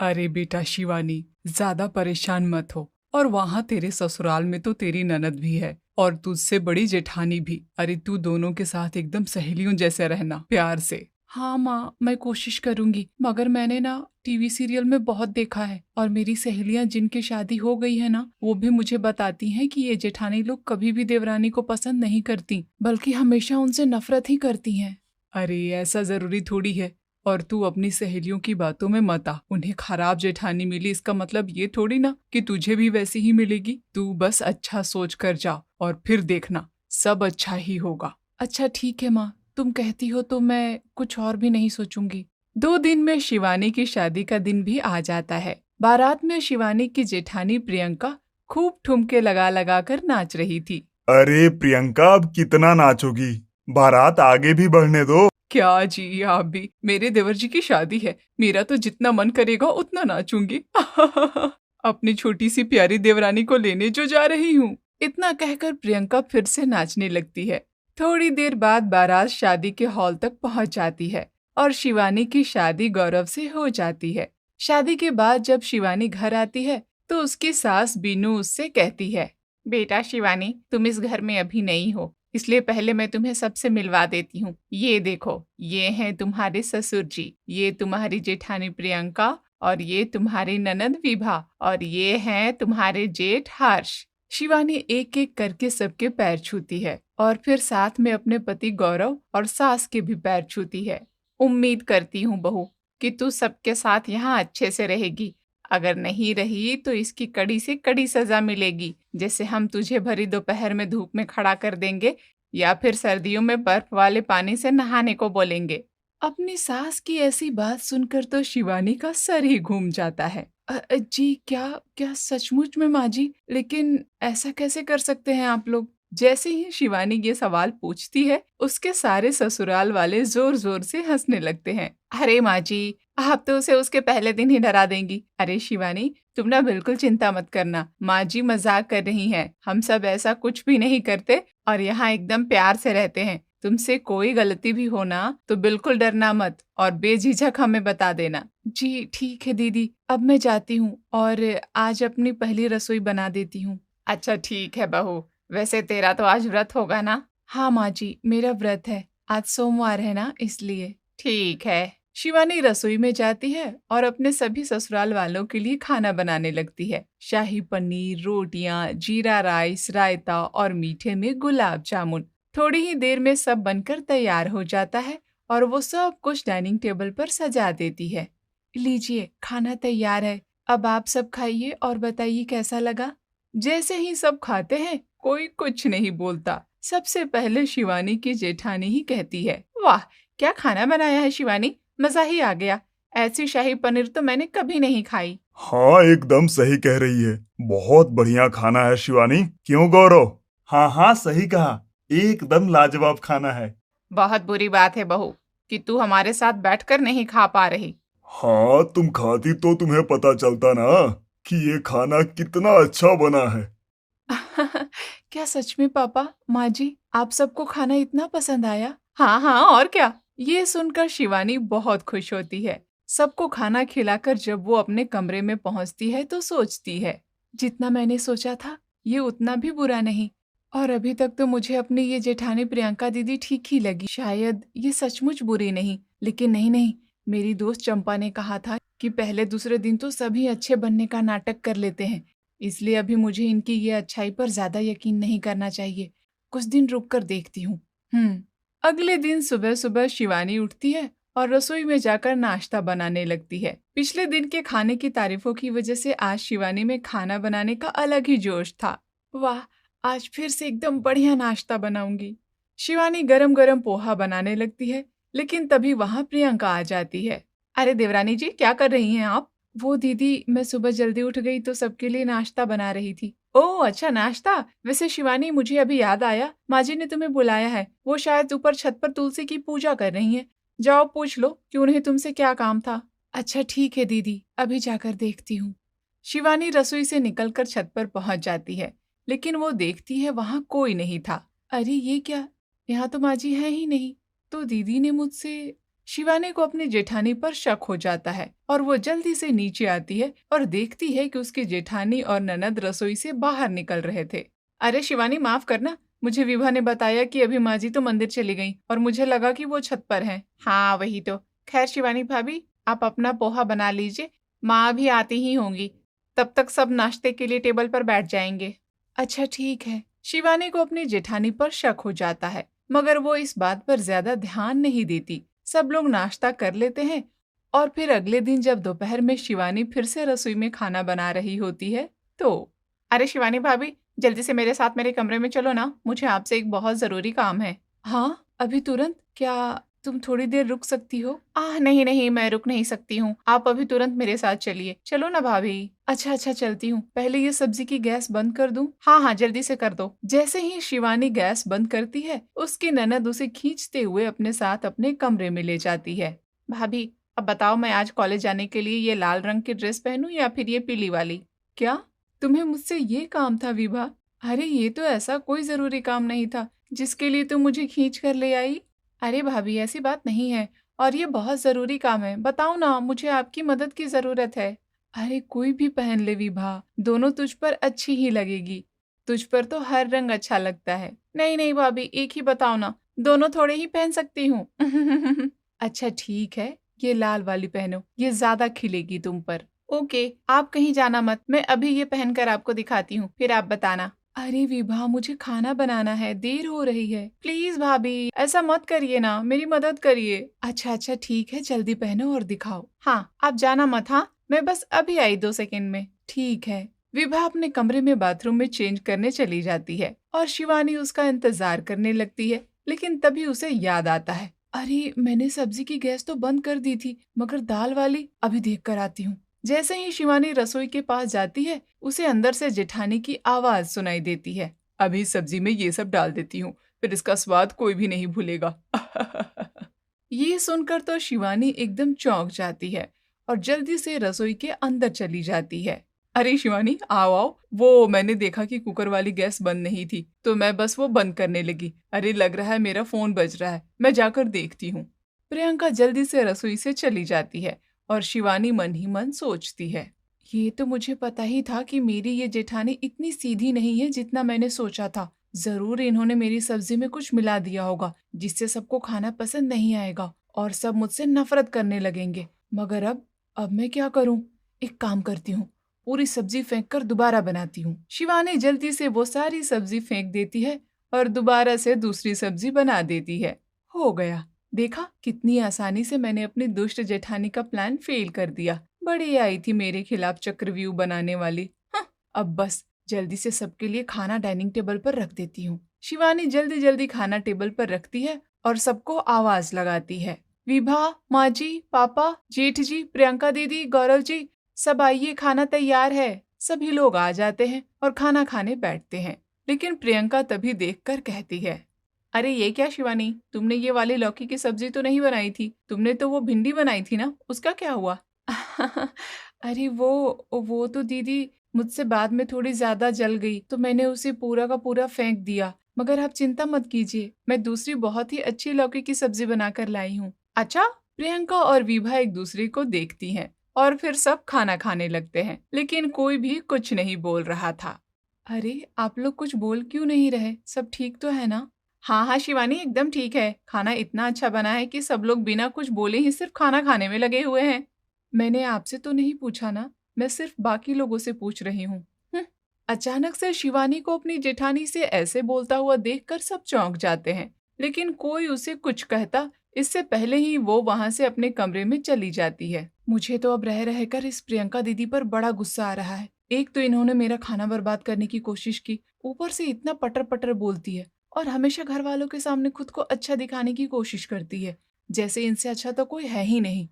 अरे बेटा शिवानी, ज्यादा परेशान मत हो। और वहाँ तेरे ससुराल में तो तेरी ननद भी है और तुझसे बड़ी जेठानी भी। अरे तू दोनों के साथ एकदम सहेलियों जैसे रहना, प्यार से। हाँ माँ, मैं कोशिश करूंगी, मगर मैंने ना टीवी सीरियल में बहुत देखा है और मेरी सहेलियाँ जिनकी शादी हो गई है ना, वो भी मुझे बताती हैं कि ये जेठानी लोग कभी भी देवरानी को पसंद नहीं करती, बल्कि हमेशा उनसे नफरत ही करती हैं। अरे ऐसा जरूरी थोड़ी है। और तू अपनी सहेलियों की बातों में मत आ। उन्हें खराब जेठानी मिली इसका मतलब ये थोड़ी ना कि तुझे भी वैसी ही मिलेगी। तू बस अच्छा सोच कर जा और फिर देखना सब अच्छा ही होगा। अच्छा ठीक है माँ, तुम कहती हो तो मैं कुछ और भी नहीं सोचूंगी। 2 दिन में शिवानी की शादी का दिन भी आ जाता है। बारात में शिवानी की जेठानी प्रियंका खूब ठुमके लगा लगा कर नाच रही थी। अरे प्रियंका, अब कितना नाचोगी? बारात आगे भी बढ़ने दो। क्या जी, आप भी, मेरे देवर जी की शादी है, मेरा तो जितना मन करेगा उतना नाचूंगी। अपनी छोटी सी प्यारी देवरानी को लेने जो जा रही हूँ। इतना कहकर प्रियंका फिर से नाचने लगती है। थोड़ी देर बाद बारात शादी के हॉल तक पहुंच जाती है और शिवानी की शादी गौरव से हो जाती है। शादी के बाद जब शिवानी घर आती है तो उसकी सास बीनू उससे कहती है, बेटा शिवानी, तुम इस घर में अभी नई हो, इसलिए पहले मैं तुम्हें सबसे मिलवा देती हूँ। ये देखो, ये हैं तुम्हारे ससुर जी, ये तुम्हारी जेठानी प्रियंका, और ये तुम्हारी ननद विभा, और ये हैं तुम्हारे जेठ हर्ष। शिवानी एक एक करके सबके पैर छूती है और फिर साथ में अपने पति गौरव और सास के भी पैर छूती है। उम्मीद करती हूँ बहू कि तू सबके साथ यहाँ अच्छे से रहेगी। अगर नहीं रही तो इसकी कड़ी से कड़ी सजा मिलेगी, जैसे हम तुझे भरी दोपहर में धूप में खड़ा कर देंगे या फिर सर्दियों में बर्फ वाले पानी से नहाने को बोलेंगे। अपनी सास की ऐसी बात सुनकर तो शिवानी का सर ही घूम जाता है। जी, क्या क्या सचमुच में माँ जी? लेकिन ऐसा कैसे कर सकते हैं आप लोग? जैसे ही शिवानी ये सवाल पूछती है, उसके सारे ससुराल वाले जोर जोर से हंसने लगते हैं। अरे माँ जी, आप तो उसे उसके पहले दिन ही डरा देंगी। अरे शिवानी, तुम ना बिल्कुल चिंता मत करना, माँ जी मजाक कर रही हैं। हम सब ऐसा कुछ भी नहीं करते और यहाँ एकदम प्यार से रहते हैं। तुमसे कोई गलती भी हो ना तो बिल्कुल डरना मत और बेझिझक हमें बता देना। जी ठीक है दीदी, अब मैं जाती हूँ और आज अपनी पहली रसोई बना देती हूँ। अच्छा ठीक है बहू, वैसे तेरा तो आज व्रत होगा ना? हाँ माँ जी, मेरा व्रत है, आज सोमवार है ना, इसलिए। ठीक है। शिवानी रसोई में जाती है और अपने सभी ससुराल वालों के लिए खाना बनाने लगती है। शाही पनीर, रोटियां, जीरा राइस, रायता और मीठे में गुलाब जामुन। थोड़ी ही देर में सब बनकर तैयार हो जाता है और वो सब कुछ डाइनिंग टेबल पर सजा देती है। लीजिए, खाना तैयार है, अब आप सब खाइए और बताइए कैसा लगा। जैसे ही सब खाते हैं, कोई कुछ नहीं बोलता। सबसे पहले शिवानी की जेठानी ही कहती है, वाह, क्या खाना बनाया है शिवानी, मजा ही आ गया। ऐसी शाही पनीर तो मैंने कभी नहीं खाई। हाँ, एकदम सही कह रही है। बहुत बढ़िया खाना है शिवानी। क्यों गौरव? हाँ हाँ, सही कहा। एकदम लाजवाब खाना है। बहुत बुरी बात है बहू कि तू हमारे साथ बैठकर नहीं खा पा रही। हाँ, तुम खाती तो तुम्हें पता चलता ना कि ये खाना कितना अच्छा बना है। क्या सच में पापा, माँ जी, आप सबको खाना इतना पसंद आया? हाँ हाँ, और क्या। ये सुनकर शिवानी बहुत खुश होती है। सबको खाना खिलाकर जब वो अपने कमरे में पहुंचती है तो सोचती है, जितना मैंने सोचा था ये उतना भी बुरा नहीं। और अभी तक तो मुझे अपनी ये जेठानी प्रियंका दीदी ठीक ही लगी, शायद ये सचमुच बुरी नहीं। लेकिन नहीं नहीं, मेरी दोस्त चंपा ने कहा था कि पहले दूसरे दिन तो सभी अच्छे बनने का नाटक कर लेते हैं, इसलिए अभी मुझे इनकी ये अच्छाई पर ज्यादा यकीन नहीं करना चाहिए। कुछ दिन रुक कर देखती हूँ। अगले दिन सुबह सुबह शिवानी उठती है और रसोई में जाकर नाश्ता बनाने लगती है। पिछले दिन के खाने की तारीफों की वजह से आज शिवानी में खाना बनाने का अलग ही जोश था। वाह, आज फिर से एकदम बढ़िया नाश्ता बनाऊंगी। शिवानी गरम गरम पोहा बनाने लगती है, लेकिन तभी वहां प्रियंका आ जाती है। अरे देवरानी जी, क्या कर रही हैं आप? वो दीदी, मैं सुबह जल्दी उठ गई तो सबके लिए नाश्ता बना रही थी। ओह अच्छा, नाश्ता। वैसे शिवानी, मुझे अभी याद आया, माँ जी ने तुम्हें बुलाया है। वो शायद ऊपर छत पर तुलसी की पूजा कर रही हैं। जाओ पूछ लो कि उन्हें तुमसे क्या काम था। अच्छा ठीक है दीदी, अभी जाकर देखती हूँ। शिवानी रसोई से निकलकर छत पर पहुंच जाती है, लेकिन वो देखती है वहां कोई नहीं था। अरे ये क्या, यहाँ तो माँ जी है ही नहीं। तो दीदी ने मुझसे शिवानी को अपनी जेठानी पर शक हो जाता है और वो जल्दी से नीचे आती है और देखती है कि उसकी जेठानी और ननद रसोई से बाहर निकल रहे थे। अरे शिवानी, माफ करना, मुझे विभा ने बताया कि अभी माँ जी तो मंदिर चली गई और मुझे लगा कि वो छत पर हैं। हाँ वही तो। खैर शिवानी भाभी, आप अपना पोहा बना लीजिए, माँ भी आती ही होंगी, तब तक सब नाश्ते के लिए टेबल पर बैठ जाएंगे। अच्छा ठीक है। शिवानी को अपनी जेठानी पर शक हो जाता है, मगर वो इस बात पर ज्यादा ध्यान नहीं देती। सब लोग नाश्ता कर लेते हैं और फिर अगले दिन जब दोपहर में शिवानी फिर से रसोई में खाना बना रही होती है तो, अरे शिवानी भाभी, जल्दी से मेरे साथ मेरे कमरे में चलो ना, मुझे आपसे एक बहुत जरूरी काम है। हाँ अभी तुरंत? क्या तुम थोड़ी देर रुक सकती हो? नहीं नहीं, मैं रुक नहीं सकती हूँ, आप अभी तुरंत मेरे साथ चलिए। चलो ना भाभी। अच्छा अच्छा चलती हूँ, पहले ये सब्जी की गैस बंद कर दूं? हाँ हाँ जल्दी से कर दो। जैसे ही शिवानी गैस बंद करती है, उसकी ननद उसे खींचते हुए अपने साथ अपने कमरे में ले जाती है। भाभी अब बताओ, मैं आज कॉलेज जाने के लिए ये लाल रंग की ड्रेस पहनूं या फिर ये पीली वाली? क्या तुम्हें मुझसे ये काम था विभा? अरे ये तो ऐसा कोई जरूरी काम नहीं था जिसके लिए तुम मुझे खींच कर ले आई। अरे भाभी ऐसी बात नहीं है, और ये बहुत जरूरी काम है, बताओ ना, मुझे आपकी मदद की जरूरत है। अरे कोई भी पहन ले विभा, दोनों तुझ पर अच्छी ही लगेगी, तुझ पर तो हर रंग अच्छा लगता है। नहीं नहीं भाभी, एक ही बताओ ना, दोनों थोड़े ही पहन सकती हूँ। अच्छा ठीक है, ये लाल वाली पहनो, ये ज्यादा खिलेगी तुम पर। ओके, आप कहीं जाना मत, मैं अभी ये पहनकर आपको दिखाती हूँ, फिर आप बताना। अरे विभा, मुझे खाना बनाना है, देर हो रही है। प्लीज भाभी ऐसा मत करिए ना, मेरी मदद करिए। अच्छा अच्छा ठीक है, जल्दी पहनो और दिखाओ। हाँ आप जाना मत, हाँ मैं बस अभी आई 2 सेकंड में। ठीक है। विभा अपने कमरे में बाथरूम में चेंज करने चली जाती है और शिवानी उसका इंतजार करने लगती है, लेकिन तभी उसे याद आता है, अरे मैंने सब्जी की गैस तो बंद कर दी थी, मगर दाल वाली अभी देख कर आती हूँ। जैसे ही शिवानी रसोई के पास जाती है, उसे अंदर से जेठानी की आवाज सुनाई देती है, अभी सब्जी में ये सब डाल देती हूँ, फिर इसका स्वाद कोई भी नहीं भूलेगा। ये सुनकर तो शिवानी एकदम चौंक जाती है और जल्दी से रसोई के अंदर चली जाती है। अरे शिवानी आओ आओ, वो मैंने देखा कि कुकर वाली गैस बंद नहीं थी, तो मैं बस वो बंद करने लगी। अरे लग रहा है मेरा फोन बज रहा है, मैं जाकर देखती हूँ। प्रियंका जल्दी से रसोई से चली जाती है और शिवानी मन ही मन सोचती है, ये तो मुझे पता ही था कि मेरी ये जेठानी इतनी सीधी नहीं है जितना मैंने सोचा था। जरूर इन्होंने मेरी सब्जी में कुछ मिला दिया होगा जिससे सबको खाना पसंद नहीं आएगा और सब मुझसे नफरत करने लगेंगे। मगर अब मैं क्या करूं? एक काम करती हूँ, पूरी सब्जी फेंक कर दोबारा बनाती हूँ। शिवानी जल्दी से वो सारी सब्जी फेंक देती है और दोबारा से दूसरी सब्जी बना देती है। हो गया, देखा कितनी आसानी से मैंने अपनी दुष्ट जेठानी का प्लान फेल कर दिया। बड़ी आई थी मेरे खिलाफ चक्रव्यूह बनाने वाली। हाँ, अब बस जल्दी से सबके लिए खाना डाइनिंग टेबल पर रख देती हूँ। शिवानी जल्दी जल्दी खाना टेबल पर रखती है और सबको आवाज लगाती है, विभा, माँ जी, पापा, जेठ जी, प्रियंका दीदी, गौरव जी, सब आइए, खाना तैयार है। सभी लोग आ जाते हैं और खाना खाने बैठते हैं, लेकिन प्रियंका तभी देखकर कहती है, अरे ये क्या शिवानी, तुमने ये वाली लौकी की सब्जी तो नहीं बनाई थी, तुमने तो वो भिंडी बनाई थी ना, उसका क्या हुआ? अरे वो तो दीदी मुझसे बाद में थोड़ी ज्यादा जल गई तो मैंने उसे पूरा का पूरा फेंक दिया, मगर आप चिंता मत कीजिए, मैं दूसरी बहुत ही अच्छी लौकी की सब्जी बनाकर लाई हूँ। अच्छा? प्रियंका और विभा एक दूसरे को देखती हैं और फिर सब खाना खाने लगते हैं, लेकिन कोई भी कुछ नहीं बोल रहा था। अरे आप लोग कुछ बोल क्यों नहीं रहे, सब ठीक तो है ना? हाँ हाँ शिवानी, एकदम ठीक है, खाना इतना अच्छा बना है कि सब लोग बिना कुछ बोले ही सिर्फ खाना खाने में लगे हुए हैं। मैंने आपसे तो नहीं पूछा ना, मैं सिर्फ बाकी लोगों से पूछ रही हूँ। अचानक से शिवानी को अपनी जेठानी से ऐसे बोलता हुआ देखकर सब चौंक जाते हैं, लेकिन कोई उसे कुछ कहता इससे पहले ही वो वहां से अपने कमरे में चली जाती है। मुझे तो अब रह रहकर इस प्रियंका दीदी पर बड़ा गुस्सा आ रहा है। एक तो इन्होंने मेरा खाना बर्बाद करने की कोशिश की, ऊपर से इतना पटर पटर बोलती है और हमेशा घर वालों के सामने खुद को अच्छा दिखाने की कोशिश करती है, जैसे इनसे अच्छा तो कोई है ही नहीं।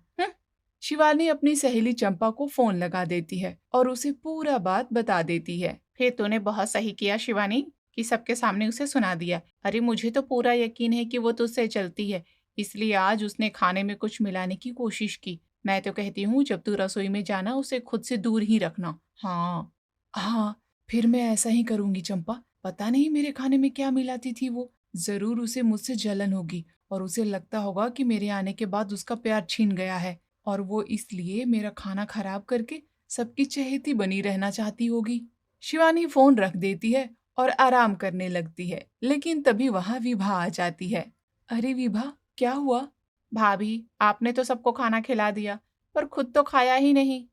शिवानी अपनी सहेली चंपा को फोन लगा देती है और उसे पूरा बात बता देती है। फिर तूने बहुत सही किया शिवानी कि सबके सामने उसे सुना दिया। अरे मुझे तो पूरा यकीन है कि वो तुझसे चलती है, इसलिए आज उसने खाने में कुछ मिलाने की कोशिश की। मैं तो कहती हूँ जब तू रसोई में जाना उसे खुद से दूर ही रखना। हाँ हाँ, फिर मैं ऐसा ही करूंगी चंपा। पता नहीं मेरे खाने में क्या मिलाती थी वो, जरूर उसे मुझसे जलन होगी और उसे लगता होगा कि मेरे आने के बाद उसका प्यार छीन गया है और वो इसलिए मेरा खाना खराब करके सबकी चहेती बनी रहना चाहती होगी। शिवानी फोन रख देती है और आराम करने लगती है, लेकिन तभी वहां विभा आ जाती है। अरे विभा, क्या हुआ? भाभी, आपने तो सबको खाना खिला दिया पर खुद तो खाया ही नहीं।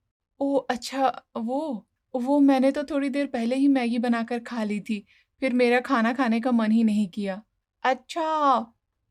ओह अच्छा, वो मैंने तो थोड़ी देर पहले ही मैगी बनाकर खा ली थी, फिर मेरा खाना खाने का मन ही नहीं किया। अच्छा,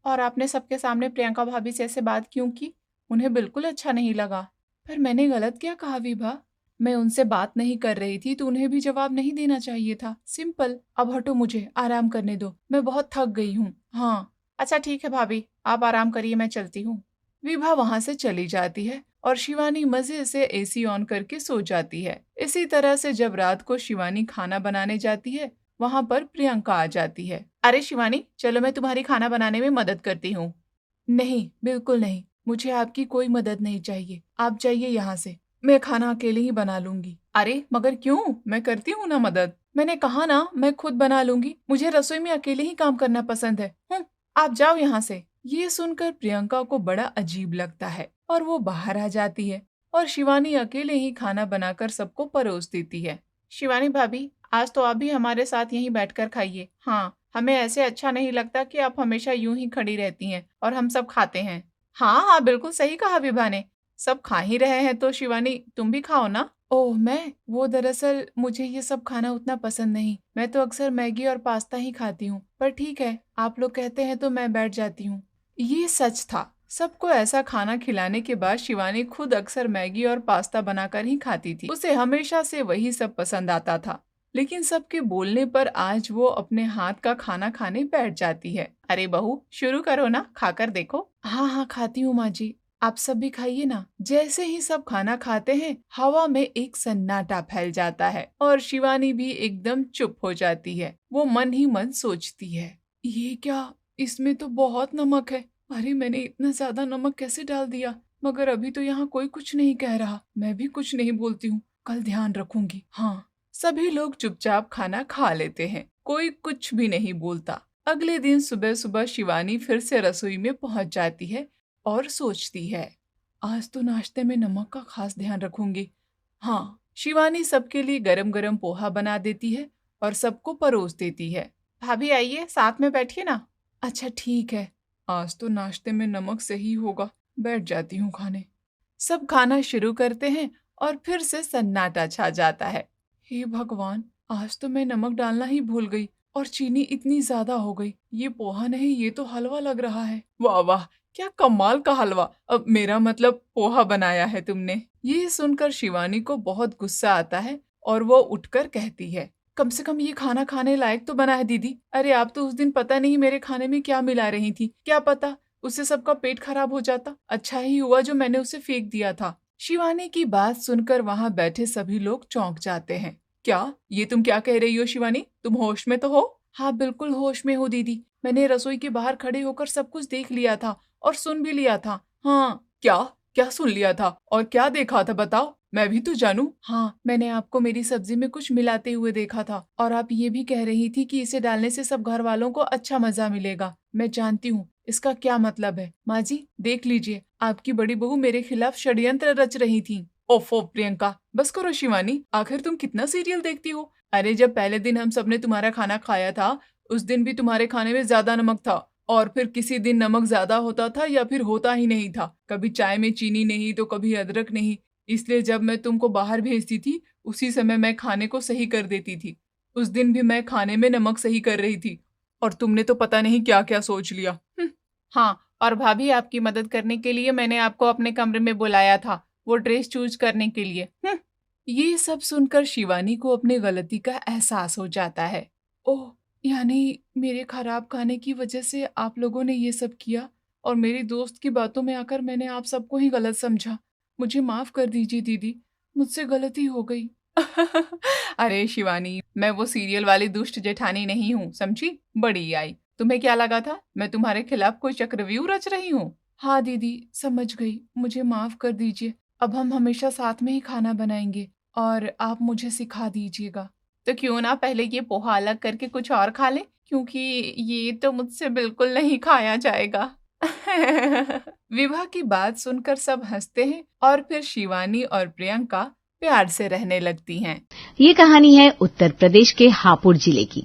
और आपने सबके सामने प्रियंका भाभी से ऐसे बात क्यों की? उन्हें बिल्कुल अच्छा नहीं लगा। पर मैंने गलत क्या कहा विभा? मैं उनसे बात नहीं कर रही थी तो उन्हें भी जवाब नहीं देना चाहिए था, सिंपल। अब हटो, मुझे आराम करने दो, मैं बहुत थक गई हूँ। हाँ अच्छा ठीक है भाभी, आप आराम करिए, मैं चलती हूँ। विभा वहां से चली जाती है और शिवानी मजे से एसी ऑन करके सो जाती है। इसी तरह से जब रात को शिवानी खाना बनाने जाती है, वहां पर प्रियंका आ जाती है। अरे शिवानी, चलो मैं तुम्हारी खाना बनाने में मदद करती हूँ। नहीं, बिल्कुल नहीं, मुझे आपकी कोई मदद नहीं चाहिए, आप जाइए यहाँ से, मैं खाना अकेले ही बना लूंगी। अरे मगर क्यों, मैं करती हूँ ना मदद। मैंने कहा ना, मैं खुद बना लूंगी, मुझे रसोई में अकेले ही काम करना पसंद है। आप जाओ यहाँ से। ये सुनकर प्रियंका को बड़ा अजीब लगता है और वो बाहर आ जाती है और शिवानी अकेले ही खाना बनाकर सबको परोस देती है। शिवानी भाभी, आज तो आप भी हमारे साथ यहीं बैठकर खाइए। हाँ, हमें ऐसे अच्छा नहीं लगता कि आप हमेशा यूं ही खड़ी रहती हैं और हम सब खाते हैं। हाँ हाँ, बिल्कुल सही कहा विभा ने, सब खा ही रहे हैं तो शिवानी तुम भी खाओ ना। ओह मैं, वो दरअसल मुझे ये सब खाना उतना पसंद नहीं, मैं तो अक्सर मैगी और पास्ता ही खाती हूँ, पर ठीक है, आप लोग कहते हैं तो मैं बैठ जाती हूँ। ये सच था, सबको ऐसा खाना खिलाने के बाद शिवानी खुद अक्सर मैगी और पास्ता बनाकर ही खाती थी। उसे हमेशा से वही सब पसंद आता था, लेकिन सबके बोलने पर आज वो अपने हाथ का खाना खाने बैठ जाती है। अरे बहू, शुरू करो ना, खाकर देखो। हाँ हाँ, खाती हूँ माँ जी, आप सब भी खाइए ना। जैसे ही सब खाना खाते हैं, हवा में एक सन्नाटा फैल जाता है और शिवानी भी एकदम चुप हो जाती है। वो मन ही मन सोचती है, ये क्या, इसमें तो बहुत नमक है। अरे मैंने इतना ज्यादा नमक कैसे डाल दिया? मगर अभी तो यहाँ कोई कुछ नहीं कह रहा, मैं भी कुछ नहीं बोलती हूँ, कल ध्यान रखूंगी। हाँ। सभी लोग चुपचाप खाना खा लेते हैं, कोई कुछ भी नहीं बोलता। अगले दिन सुबह सुबह शिवानी फिर से रसोई में पहुंच जाती है और सोचती है, आज तो नाश्ते में नमक का खास ध्यान रखूंगी। हाँ, शिवानी सबके लिए गरम गरम पोहा बना देती है और सबको परोस देती है। भाभी आइए, साथ में बैठिए ना। अच्छा ठीक है, आज तो नाश्ते में नमक सही होगा, बैठ जाती हूँ खाने। सब खाना शुरू करते हैं और फिर से सन्नाटा छा जाता है। हे भगवान, आज तो मैं नमक डालना ही भूल गई और चीनी इतनी ज्यादा हो गई। ये पोहा नहीं, ये तो हलवा लग रहा है। वाह वाह, क्या कमाल का हलवा, अब मेरा मतलब पोहा बनाया है तुमने। ये सुनकर शिवानी को बहुत गुस्सा आता है और वो उठकर कहती है, कम से कम ये खाना खाने लायक तो बना है दीदी। अरे आप तो उस दिन पता नहीं मेरे खाने में क्या मिला रही थी, क्या पता उससे सबका पेट खराब हो जाता। अच्छा ही हुआ जो मैंने उसे फेंक दिया था। शिवानी की बात सुनकर वहां बैठे सभी लोग चौंक जाते हैं। क्या, ये तुम क्या कह रही हो शिवानी, तुम होश में तो हो? हाँ बिल्कुल होश में हो दीदी, मैंने रसोई के बाहर खड़े होकर सब कुछ देख लिया था और सुन भी लिया था। हाँ। क्या, क्या सुन लिया था और क्या देखा था, बताओ, मैं भी तो जानूं। हाँ, मैंने आपको मेरी सब्जी में कुछ मिलाते हुए देखा था और आप ये भी कह रही थी कि इसे डालने से सब घर वालों को अच्छा मजा मिलेगा। मैं जानती हूँ इसका क्या मतलब है। माँ जी देख लीजिए, आपकी बड़ी बहू मेरे खिलाफ षड्यंत्र रच रही थी। ओफो प्रियंका, बस करो शिवानी, आखिर तुम कितना सीरियल देखती हो? अरे जब पहले दिन हम सबने तुम्हारा खाना खाया था, उस दिन भी तुम्हारे खाने में ज्यादा नमक था और फिर किसी दिन नमक ज्यादा होता था या फिर होता ही नहीं था। कभी चाय में चीनी नहीं तो कभी अदरक नहीं, इसलिए जब मैं तुमको बाहर भेजती थी उसी समय मैं खाने को सही कर देती थी। उस दिन भी मैं खाने में नमक सही कर रही थी और तुमने तो पता नहीं क्या क्या सोच लिया। हाँ, और भाभी आपकी मदद करने के लिए मैंने आपको अपने कमरे में बुलाया था, वो ड्रेस चूज करने के लिए। ये सब सुनकर शिवानी को अपनी गलती का एहसास हो जाता है। ओह, यानी मेरे खराब खाने की वजह से आप लोगों ने ये सब किया और मेरी दोस्त की बातों में आकर मैंने आप सबको ही गलत समझा। मुझे माफ कर दीजिए दीदी, मुझसे गलती हो गई। अरे शिवानी, मैं वो सीरियल वाली दुष्ट जेठानी नहीं हूँ, समझी, बड़ी आई। तुम्हें क्या लगा था मैं तुम्हारे खिलाफ कोई चक्रव्यूह रच रही हूँ? हाँ दीदी, समझ गई, मुझे माफ कर दीजिए। अब हम हमेशा साथ में ही खाना बनाएंगे और आप मुझे सिखा दीजिएगा। तो क्यों ना पहले ये पोहा अलग करके कुछ और खा ले, क्योंकि ये तो मुझसे बिल्कुल नहीं खाया जाएगा। विवाह की बात सुनकर सब हंसते हैं और फिर शिवानी और प्रियंका प्यार से रहने लगती हैं। ये कहानी है उत्तर प्रदेश के हापुड़ जिले की,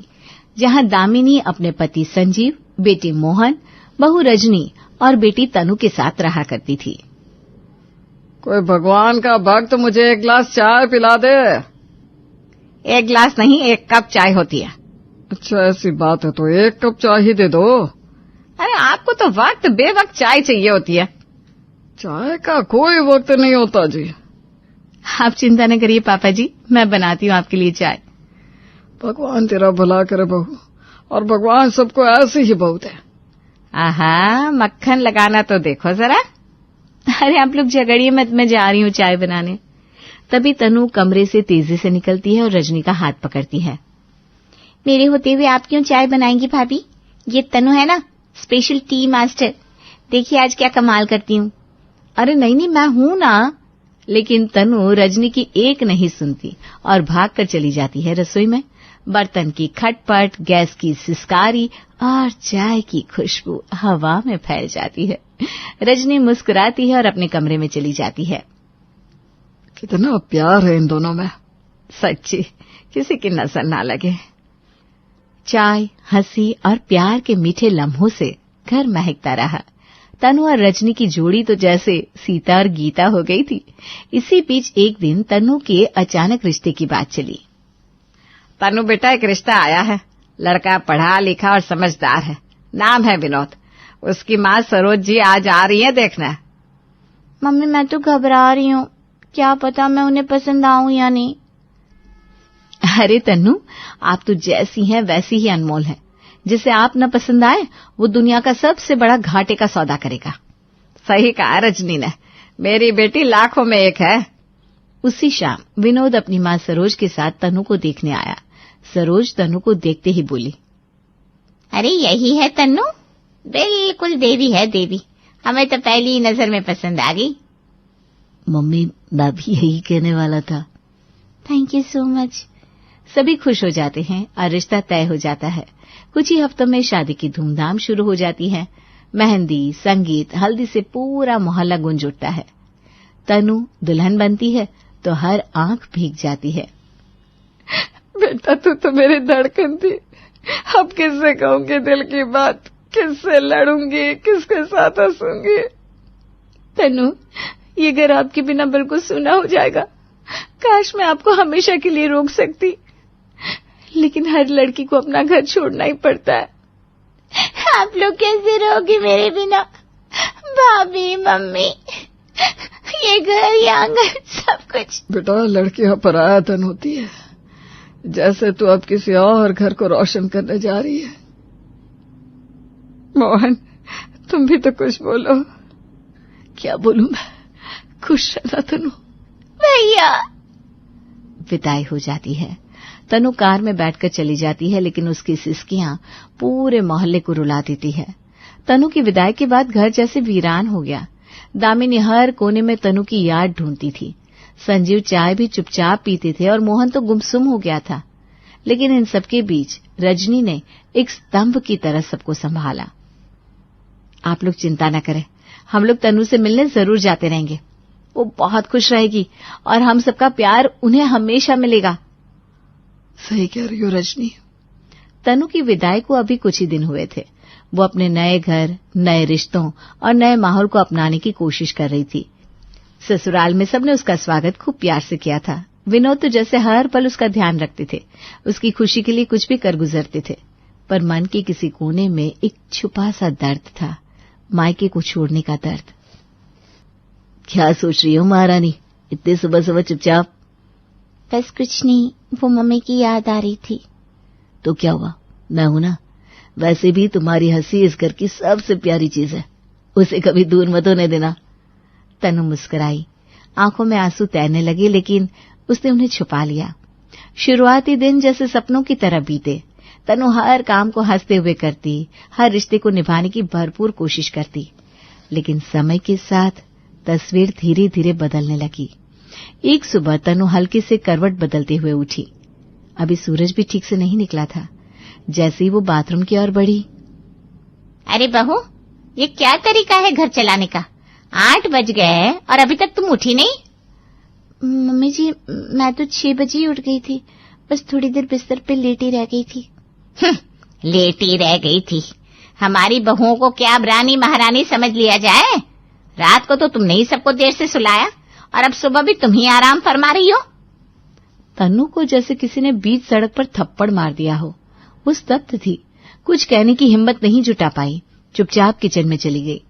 जहाँ दामिनी अपने पति संजीव, बेटे मोहन, बहू रजनी और बेटी तनु के साथ रहा करती थी। कोई भगवान का भक्त मुझे एक गिलास चाय पिला दे। एक गिलास नहीं, एक कप चाय होती है। अच्छा ऐसी बात है तो एक कप चाय ही दे दो। अरे आपको तो वक्त बेवक्त चाय चाहिए होती है। चाय का कोई वक्त नहीं होता जी। आप चिंता न करिए पापा जी, मैं बनाती हूँ आपके लिए चाय। भगवान तेरा भला करे बहू, और भगवान सबको ऐसे ही बहुत है। आहा, मक्खन लगाना तो देखो जरा। अरे आप लोग झगड़िए मत, मैं जा रही हूँ चाय बनाने। तभी तनु कमरे से तेजी से निकलती है और रजनी का हाथ पकड़ती है। मेरे होते हुए आप क्यों चाय बनाएंगी भाभी? ये तनु है ना, स्पेशल टी मास्टर। देखिए आज क्या कमाल करती हूँ। अरे नहीं, मैं हूँ ना। लेकिन तनु रजनी की एक नहीं सुनती और भागकर चली जाती है रसोई में। बर्तन की खटपट, गैस की सिसकारी और चाय की खुशबू हवा में फैल जाती है। रजनी मुस्कुराती है और अपने कमरे में चली जाती है। कितना प्यार है इन दोनों में, सच्ची किसी की नजर ना लगे। चाय, हंसी और प्यार के मीठे लम्हों से घर महकता रहा। तनु और रजनी की जोड़ी तो जैसे सीता और गीता हो गई थी। इसी बीच एक दिन तनु के अचानक रिश्ते की बात चली। तनु बेटा, एक रिश्ता आया है। लड़का पढ़ा लिखा और समझदार है, नाम है विनोद। उसकी माँ सरोज जी आज आ रही है देखना। मम्मी मैं तो घबरा रही हूँ, क्या पता मैं उन्हें पसंद आऊं या नहीं। अरे तन्नू, आप तो जैसी हैं वैसी ही अनमोल हैं। जिसे आप न पसंद आए वो दुनिया का सबसे बड़ा घाटे का सौदा करेगा। सही कहा रजनी ने, मेरी बेटी लाखों में एक है। उसी शाम विनोद अपनी माँ सरोज के साथ तनु को देखने आया। सरोज तनु को देखते ही बोली, अरे यही है तन्नू, बिल्कुल देवी है देवी, हमें तो पहली नजर में पसंद आ गई। मम्मी मैं भी यही कहने वाला था। Thank you so much. सभी खुश हो जाते हैं और रिश्ता तय हो जाता है। कुछ ही हफ्तों में शादी की धूमधाम शुरू हो जाती है। मेहंदी, संगीत, हल्दी से पूरा मोहल्ला गूंज उठता है। तनु दुल्हन बनती है तो हर आंख भीग जाती है। बेटा तू तो मेरी धड़कन थी, अब किससे कहूंगी दिल की बात, किससे लड़ूंगी, किसके साथ हंसूंगी। तनु, ये घर आपके बिना बिल्कुल सूना हो जाएगा। काश मैं आपको हमेशा के लिए रोक सकती, लेकिन हर लड़की को अपना घर छोड़ना ही पड़ता है। आप लोग कैसे रहोगे मेरे बिना? भाभी, मम्मी, ये घर, ये आंगन, सब कुछ। बेटा लड़कियां पराया धन होती है, जैसे तू अब किसी और घर को रोशन करने जा रही है। मोहन तुम भी तो कुछ बोलो। क्या बोलूं मैं, खुश रहना तनु। भैया। विदाई हो जाती है। तनु कार में बैठकर चली जाती है, लेकिन उसकी सिसकियां पूरे मोहल्ले को रुला देती है। तनु की विदाई के बाद घर जैसे वीरान हो गया। दामिनी हर कोने में तनु की याद ढूंढती थी। संजीव चाय भी चुपचाप पीते थे और मोहन तो गुमसुम हो गया था। लेकिन इन सबके बीच रजनी ने एक स्तंभ की तरह सबको संभाला। आप लोग चिंता न करें, हम लोग तनु से मिलने जरूर जाते रहेंगे। वो बहुत खुश रहेगी और हम सबका प्यार उन्हें हमेशा मिलेगा। सही कह रही हो रजनी। तनु की विदाई को अभी कुछ ही दिन हुए थे। वो अपने नए घर, नए रिश्तों और नए माहौल को अपनाने की कोशिश कर रही थी। ससुराल में सबने उसका स्वागत खूब प्यार से किया था। विनोद तो जैसे हर पल उसका ध्यान रखते थे, उसकी खुशी के लिए कुछ भी कर गुजरते थे। पर मन के किसी कोने में एक छुपा सा दर्द था, मायके को छोड़ने का दर्द। क्या सोच रही हो महारानी, इतने सुबह सुबह चुपचाप? बस कुछ नहीं, वो मम्मी की याद आ रही थी। तो क्या हुआ, मैं हूं ना। वैसे भी तुम्हारी हंसी इस घर की सबसे प्यारी चीज है, उसे कभी दूर मत होने देना। तनु मुस्कुराई, आंखों में आंसू तैरने लगे, लेकिन उसने उन्हें छुपा लिया। शुरुआती दिन जैसे सपनों की तरह बीते। तनु हर काम को हंसते हुए करती, हर रिश्ते को निभाने की भरपूर कोशिश करती। लेकिन समय के साथ तस्वीर धीरे धीरे बदलने लगी। एक सुबह तनु हल्के से करवट बदलते हुए उठी। अभी सूरज भी ठीक से नहीं निकला था। जैसे ही वो बाथरूम की ओर बढ़ी, अरे बहू, ये क्या तरीका है घर चलाने का? 8 बज गए हैं और अभी तक तुम उठी नहीं? मम्मी जी, मैं तो 6 बजे ही उठ गई थी, बस थोड़ी देर बिस्तर पे लेटी रह गई थी। लेटी रह गई थी? हमारी बहुओं को क्या रानी महारानी समझ लिया जाए? रात को तो तुमने ही सबको देर से सुलाया और अब सुबह भी तुम ही आराम फरमा रही हो। तन्नू को जैसे किसी ने बीच सड़क पर थप्पड़ मार दिया हो। वो स्तब्ध थी, कुछ कहने की हिम्मत नहीं जुटा पाई, चुपचाप किचन में चली गई।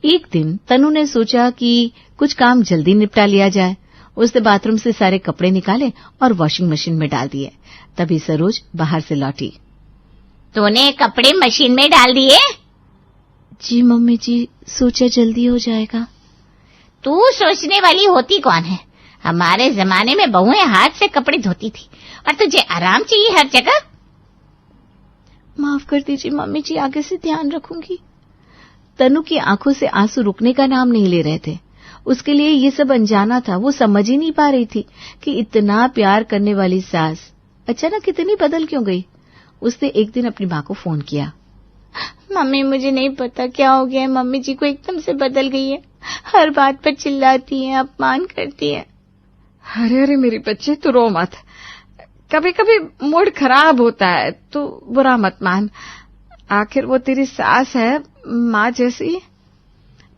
एक दिन तन्नू ने सोचा कि कुछ काम जल्दी निपटा लिया जाए। उसने बाथरूम से सारे कपड़े निकाले और वॉशिंग मशीन में डाल दिए। तभी सरोज बाहर से लौटी। तूने कपड़े मशीन में डाल दिए? जी मम्मी जी, सोचा जल्दी हो जाएगा। तू सोचने वाली होती कौन है? हमारे जमाने में बहुएं हाथ से कपड़े धोती थी और तुझे आराम चाहिए हर जगह। माफ कर दीजिए मम्मी जी, आगे से ध्यान रखूंगी। तन्नू की आंखों से आंसू रुकने का नाम नहीं ले रहे थे। उसके लिए ये सब अनजाना था। वो समझ ही नहीं पा रही थी कि इतना प्यार करने वाली सास अचानक इतनी बदल क्यों गई। उसने एक दिन अपनी माँ को फोन किया। मम्मी, मुझे नहीं पता क्या हो गया है, मम्मी जी को एकदम से बदल गई है। हर बात पर चिल्लाती है, अपमान करती है। अरे अरे मेरी बच्ची, तू रो मत। कभी कभी मूड खराब होता है तो बुरा मत मान। आखिर वो तेरी सास है, माँ जैसी।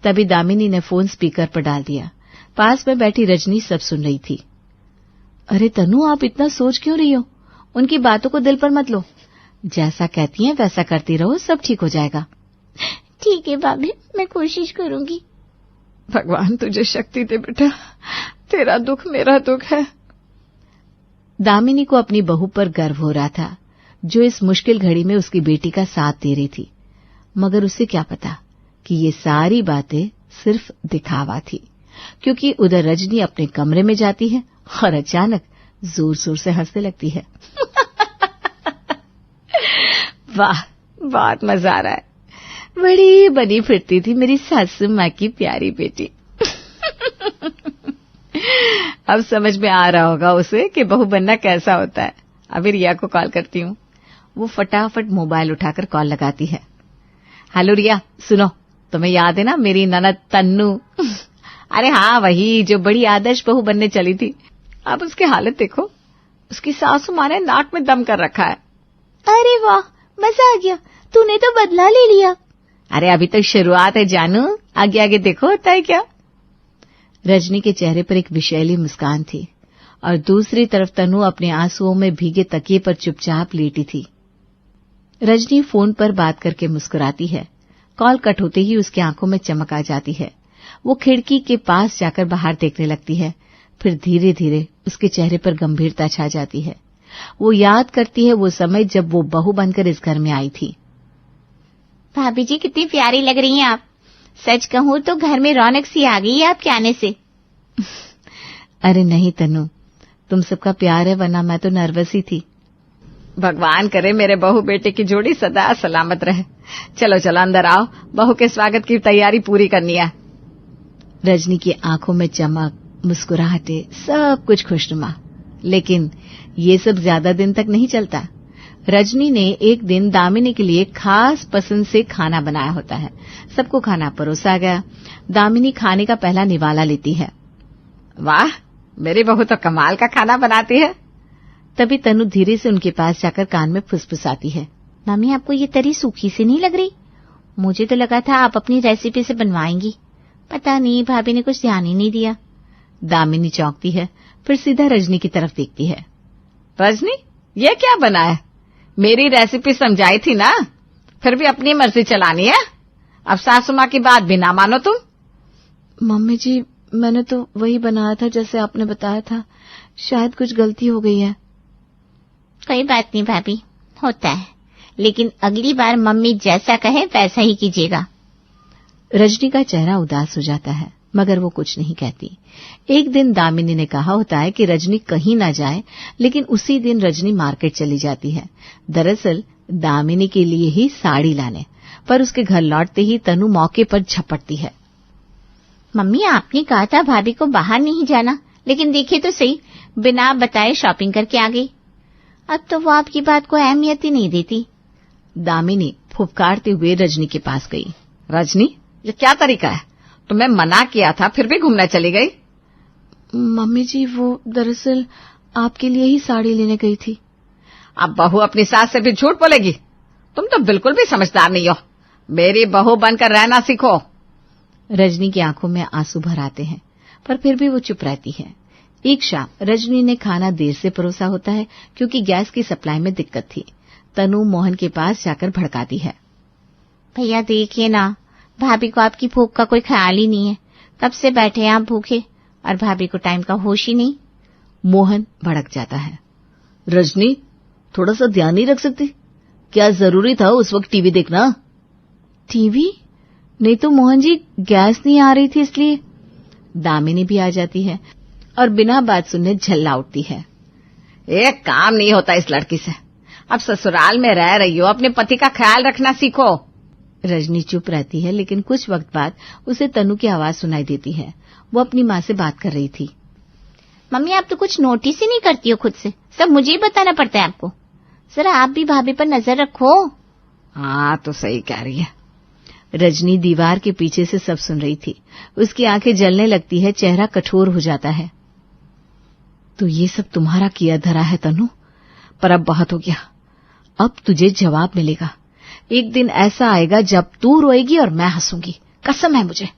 तभी दामिनी ने फोन स्पीकर पर डाल दिया। पास में बैठी रजनी सब सुन रही थी। अरे तनु, आप इतना सोच क्यों रही हो? उनकी बातों को दिल पर मत लो। जैसा कहती हैं वैसा करती रहो, सब ठीक हो जाएगा। ठीक है भाभी, मैं कोशिश करूंगी। भगवान तुझे शक्ति दे बेटा, तेरा दुख मेरा दुख है। दामिनी को अपनी बहू पर गर्व हो रहा था, जो इस मुश्किल घड़ी में उसकी बेटी का साथ दे रही थी। मगर उसे क्या पता कि ये सारी बातें सिर्फ दिखावा थी, क्योंकि उधर रजनी अपने कमरे में जाती है और अचानक जोर जोर से हंसने लगती है। वाह, बहुत मजा आ रहा है। बड़ी बनी फिरती थी मेरी सासू माँ की प्यारी बेटी। अब समझ में आ रहा होगा उसे कि बहू बनना कैसा होता है। अभी रिया को कॉल करती हूँ। वो फटाफट मोबाइल उठाकर कॉल लगाती है। हेलो रिया, सुनो, तुम्हें याद है ना मेरी ननद तन्नू? अरे हाँ, वही जो बड़ी आदर्श बहू बनने चली थी। अब उसकी हालत देखो, उसकी सासू माँ ने नाक में दम कर रखा है। अरे वाह, मजा आ गया, तूने तो बदला ले लिया। अरे अभी तक शुरुआत है जानू, आगे आगे देखो होता है क्या। रजनी के चेहरे पर एक विषैली मुस्कान थी और दूसरी तरफ तनु अपने आंसुओं में भीगे तकिए पर चुपचाप लेटी थी। रजनी फोन पर बात करके मुस्कुराती है। कॉल कट होते ही उसकी आंखों में चमक आ जाती है। वो खिड़की के पास जाकर बाहर देखने लगती है। फिर धीरे धीरे उसके चेहरे पर गंभीरता छा जाती है। वो याद करती है वो समय जब वो बहू बनकर इस घर में आई थी। भाभी जी, कितनी प्यारी लग रही हैं आप। सच कहूँ तो घर में रौनक सी आ गई है आपके आने से। अरे नहीं तनु, तुम सबका प्यार है, वरना मैं तो नर्वस ही थी। भगवान करे मेरे बहू बेटे की जोड़ी सदा सलामत रहे। चलो चलो अंदर आओ, बहू के स्वागत की तैयारी पूरी करनी है। रजनी की आंखों में चमक, मुस्कुराहटे, सब कुछ खुशनुमा। लेकिन ये सब ज्यादा दिन तक नहीं चलता। रजनी ने एक दिन दामिनी के लिए खास पसंद से खाना बनाया होता है। सबको खाना परोसा गया। दामिनी खाने का पहला निवाला लेती है। वाह, मेरी बहू तो कमाल का खाना बनाती है। तभी तनु धीरे से उनके पास जाकर कान में फुसफुसाती है। मम्मी, आपको ये तरी सूखी सी नहीं लग रही? मुझे तो लगा था आप अपनी रेसिपी से बनवाएंगी। पता नहीं, भाभी ने कुछ ध्यान ही नहीं दिया। दामिनी चौंकती है, फिर सीधा रजनी की तरफ देखती है। रजनी, ये क्या बना है? मेरी रेसिपी समझाई थी ना, फिर भी अपनी मर्जी चलानी है। अब सासू माँ की बात भी ना मानो तुम। मम्मी जी, मैंने तो वही बनाया था जैसे आपने बताया था। शायद कुछ गलती हो गई है। कोई बात नहीं भाभी, होता है, लेकिन अगली बार मम्मी जैसा कहे वैसा ही कीजिएगा। रजनी का चेहरा उदास हो जाता है, मगर वो कुछ नहीं कहती। एक दिन दामिनी ने कहा होता है कि रजनी कहीं ना जाए, लेकिन उसी दिन रजनी मार्केट चली जाती है। दरअसल दामिनी के लिए ही साड़ी लाने, पर उसके घर लौटते ही तनु मौके पर झपटती है। मम्मी, आपने कहा था भाभी को बाहर नहीं जाना, लेकिन देखिए तो सही, बिना बताए शॉपिंग करके आ गई। अब तो वो आपकी बात को अहमियत ही नहीं देती। दामिनी फुफकारते हुए रजनी के पास गई। रजनी, ये क्या तरीका है? तुम्हें मना किया था फिर भी घूमने चली गई। मम्मी जी, वो दरअसल आपके लिए ही साड़ी लेने गई थी। अब बहू अपनी सास से भी झूठ बोलेगी? तुम तो बिल्कुल भी समझदार नहीं हो। मेरी बहू बनकर रहना सीखो। रजनी की आंखों में आंसू भर आते हैं, पर फिर भी वो चुप रहती है। एक शाम रजनी ने खाना देर से परोसा होता है क्योंकि गैस की सप्लाई में दिक्कत थी। तनु मोहन के पास जाकर भड़काती है। भैया देखिए ना, भाभी को आपकी भूख का कोई ख्याल ही नहीं है। कब से बैठे हैं आप भूखे और भाभी को टाइम का होश ही नहीं। मोहन भड़क जाता है। रजनी, थोड़ा सा ध्यान नहीं रख सकती? क्या जरूरी था उस वक्त टीवी देखना? टीवी? नहीं तो मोहन जी, गैस नहीं आ रही थी इसलिए। दामिनी भी आ जाती है और बिना बात सुने झल्ला उठती है। एक काम नहीं होता इस लड़की से। अब ससुराल में रह रही हो, अपने पति का ख्याल रखना सीखो। रजनी चुप रहती है, लेकिन कुछ वक्त बाद उसे तनु की आवाज सुनाई देती है। वो अपनी माँ से बात कर रही थी। मम्मी, आप तो कुछ नोटिस ही नहीं करती हो खुद से, सब मुझे ही बताना पड़ता है आपको। जरा आप भी भाभी पर नजर रखो। हाँ, तो सही कह रही है। रजनी दीवार के पीछे से सब सुन रही थी। उसकी आंखें जलने लगती है, चेहरा कठोर हो जाता है। तो ये सब तुम्हारा किया धरा है तनु, पर अब बहुत हो गया। अब तुझे जवाब मिलेगा। एक दिन ऐसा आएगा जब तू रोएगी और मैं हंसूंगी। कसम है मुझे,